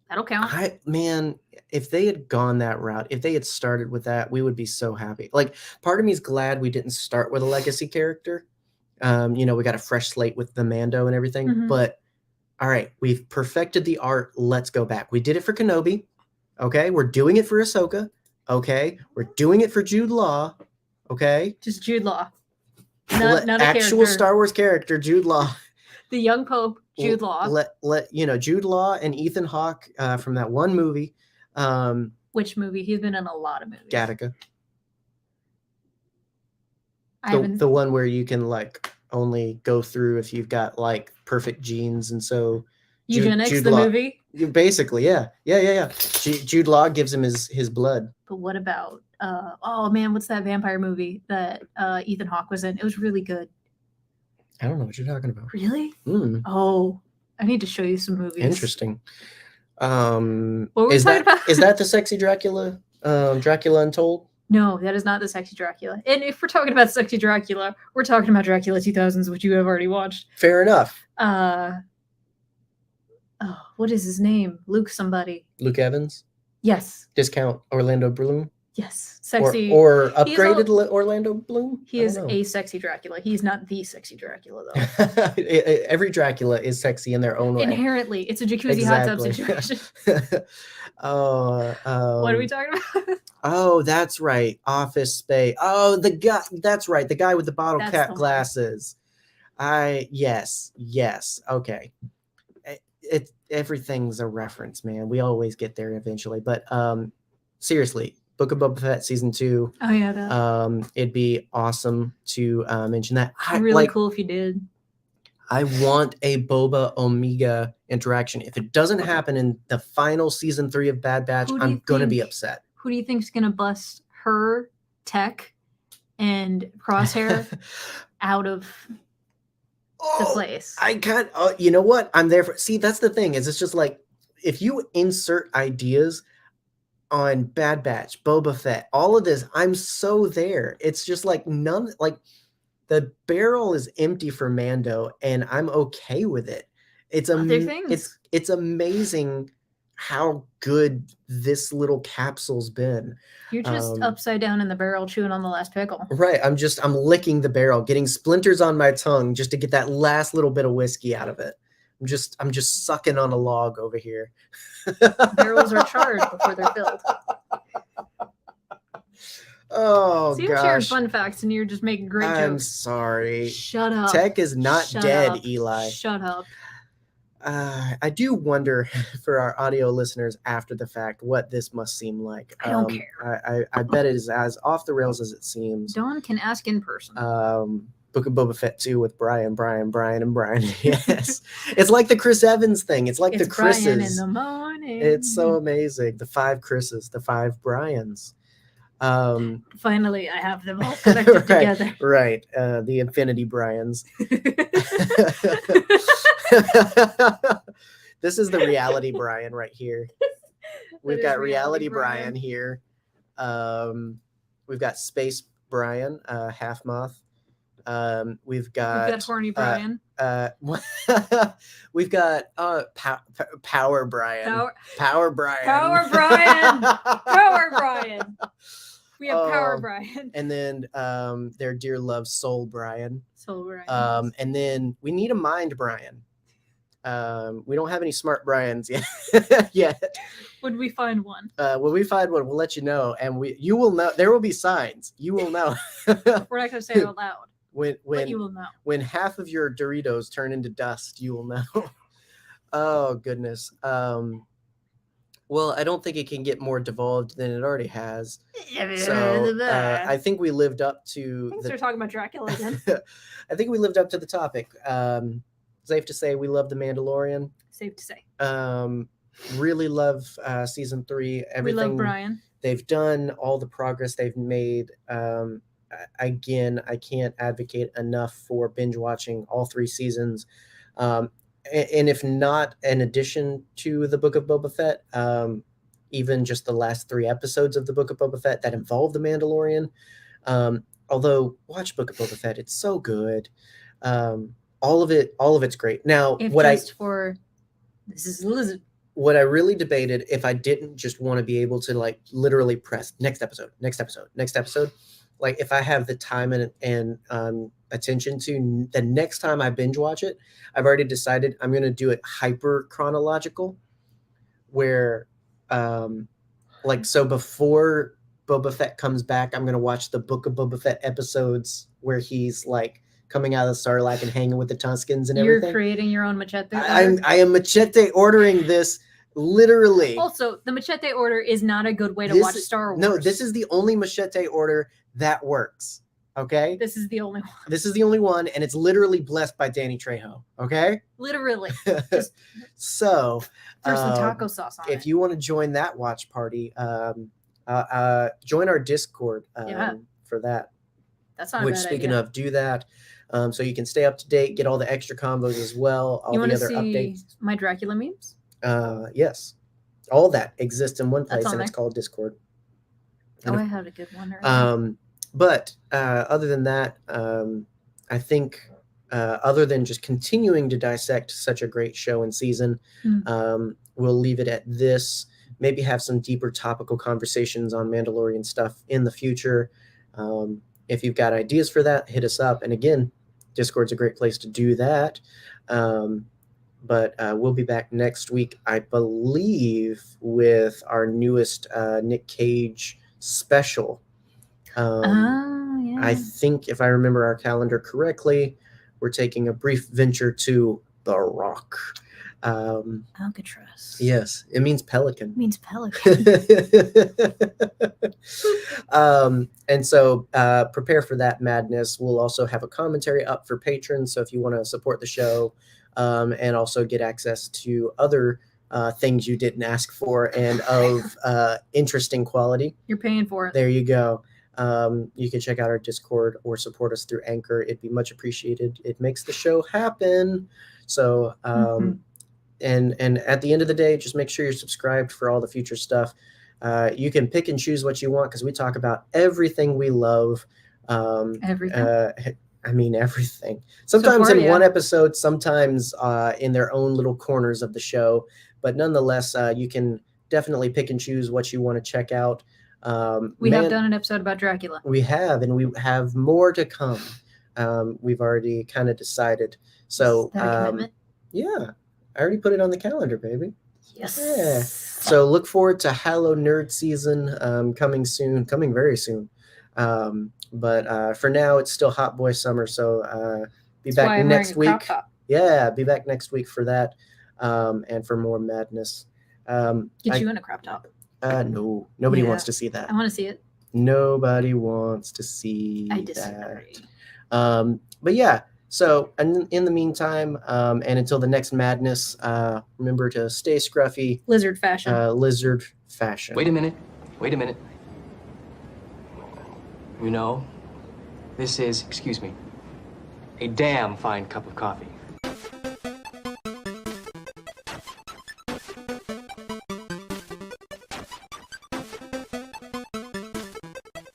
That'll count. Man, if they had gone that route, if they had started with that, we would be so happy. Like, part of me is glad we didn't start with a legacy character. We got a fresh slate with the Mando and everything. Mm-hmm. But all right, we've perfected the art. Let's go back. We did it for Kenobi. Okay, we're doing it for Ahsoka. Okay, we're doing it for Jude Law. Okay, just Jude Law, not a actual character. Star Wars character, Jude Law. The young Pope, Jude Law. Let Jude Law and Ethan Hawke from that one movie. Which movie? He's been in a lot of movies. Gattaca. The one where you can only go through if you've got perfect genes, and so Eugenics, Jude the Law, movie. Basically, yeah. Jude Law gives him his blood. But what about what's that vampire movie that Ethan Hawke was in? It was really good. I don't know what you're talking about. Really? Oh, I need to show you some movies. Interesting. What were we talking about? Is that the sexy Dracula? Dracula Untold? No, that is not the sexy Dracula. And if we're talking about sexy Dracula, we're talking about Dracula 2000s, which you have already watched. Fair enough. What is his name? Luke somebody. Luke Evans? Yes. Discount Orlando Bloom? Yes. Sexy. Or upgraded Orlando Bloom? He is a sexy Dracula. He's not the sexy Dracula, though. Every Dracula is sexy in their own way. Inherently. It's a jacuzzi hot tub situation. What are we talking about? Oh, that's right. Office Space. Oh, the guy. That's right. The guy with the bottle cap glasses. Yes. Okay. Everything's a reference, man. We always get there eventually. But seriously, Book of Boba Fett season 2. Oh yeah, that. It'd be awesome to mention that. Really cool if you did. I want a Boba Omega interaction. If it doesn't happen in the final season 3 of Bad Batch, I'm gonna be upset. Who do you think's gonna bust her, Tech, and Crosshair out of the place? I can't. You know what? I'm there for. See, that's the thing. It's just if you insert ideas on Bad Batch, Boba Fett, all of this, I'm so there. It's just none. The barrel is empty for Mando, and I'm okay with it. It's amazing how good this little capsule's been. You're just upside down in the barrel chewing on the last pickle. Right. I'm licking the barrel, getting splinters on my tongue just to get that last little bit of whiskey out of it. I'm just sucking on a log over here. Barrels are charred before they're filled. Oh, See, I'm sharing fun facts, and you're just making great jokes. I'm sorry. Shut up. Tech is not dead, Eli. Shut up. I do wonder for our audio listeners after the fact what this must seem like. I don't care. I bet it is as off the rails as it seems. Dawn can ask in person. Book of Boba Fett 2 with Brian, and Brian. Yes. It's like the Chris Evans thing. It's like the Chris's. Brian in the morning. It's so amazing. The 5 Chris's, the 5 Brians. Finally, I have them all connected together. Right. The Infinity Brians. This is the reality Brian right here. We've got reality Brian here. We've got Space Brian, Half Moth. We've got horny Brian. We've got Power Brian. Power Brian. We have Power Brian. And then their dear love Soul Brian. Yes. And then we need a Mind Brian. We don't have any smart Brians yet. When we find one. When we find one, we'll let you know, and you will know. There will be signs. You will know. We're not going to say it out loud. But you will know. When half of your Doritos turn into dust, you will know. Oh goodness. Well, I don't think it can get more devolved than it already has. So I think we lived up to. Thanks for talking about Dracula again. I think we lived up to the topic. Safe to say we love The Mandalorian. Safe to say. Really love season 3. Everything we love Brian. They've done, all the progress they've made. Again, I can't advocate enough for binge watching all 3 seasons. And if not an addition to the Book of Boba Fett, even just the last 3 episodes of the Book of Boba Fett that involve the Mandalorian. Although watch Book of Boba Fett, it's so good. All of it's great. Now, if what just for This is a lizard. What I really debated, if I didn't just want to be able to like literally press next episode, like if I have the time and attention to the next time I binge watch it, I've already decided I'm going to do it hyper chronological, where like, so before Boba Fett comes back, I'm going to watch the Book of Boba Fett episodes where he's like coming out of the Sarlacc and hanging with the Tuskens and everything. You're creating your own machete order? I am machete ordering this literally. Also, the machete order is not a good way to watch Star Wars. No, this is the only machete order that works. Okay? This is the only one. This is the only one, and it's literally blessed by Danny Trejo. Okay? Literally. Just so throw some taco sauce on it. If you want to join that watch party, join our Discord for that. That's not a bad speaking idea. of, do that. So you can stay up to date, get all the extra combos as well, all the other updates. My Dracula memes? Yes. All that exists in one place, and there. it's called Discord. Oh, I had a good one earlier. But other than that, I think other than just continuing to dissect such a great show and season, we'll leave it at this. Maybe have some deeper topical conversations on Mandalorian stuff in the future. If you've got ideas for that, hit us up. And again, Discord's a great place to do that. But we'll be back next week, I believe, with our newest Nick Cage special. Yeah. I think, if I remember our calendar correctly, we're taking a brief venture to The Rock. Alcatraz. Yes, it means pelican. It means pelican. And so prepare for that madness. We'll also have a commentary up for patrons. So if you want to support the show and also get access to other things you didn't ask for and of interesting quality, you're paying for it. There you go. You can check out our Discord or support us through Anchor. It'd be much appreciated. It makes the show happen. So and at the end of the day, just make sure you're subscribed for all the future stuff. You can pick and choose what you want, because we talk about everything we love. Everything. I mean, everything. Sometimes so far, in one episode, sometimes in their own little corners of the show. But nonetheless, you can definitely pick and choose what you want to check out. We have done an episode about Dracula. We have, and we have more to come. We've already kind of decided. So, yeah, I already put it on the calendar, baby. Yes. Yeah. So look forward to Halo Nerd season coming very soon. But for now, it's still Hot Boy Summer. So be back next week. Yeah, be back next week for that and for more madness. Get you in a crop top. No, nobody wants to see that. I want to see it. Nobody wants to see I disagree. That. But yeah, so in the meantime, and until the next madness, remember to stay scruffy. Lizard fashion. Wait a minute. You know, this is, excuse me, a damn fine cup of coffee.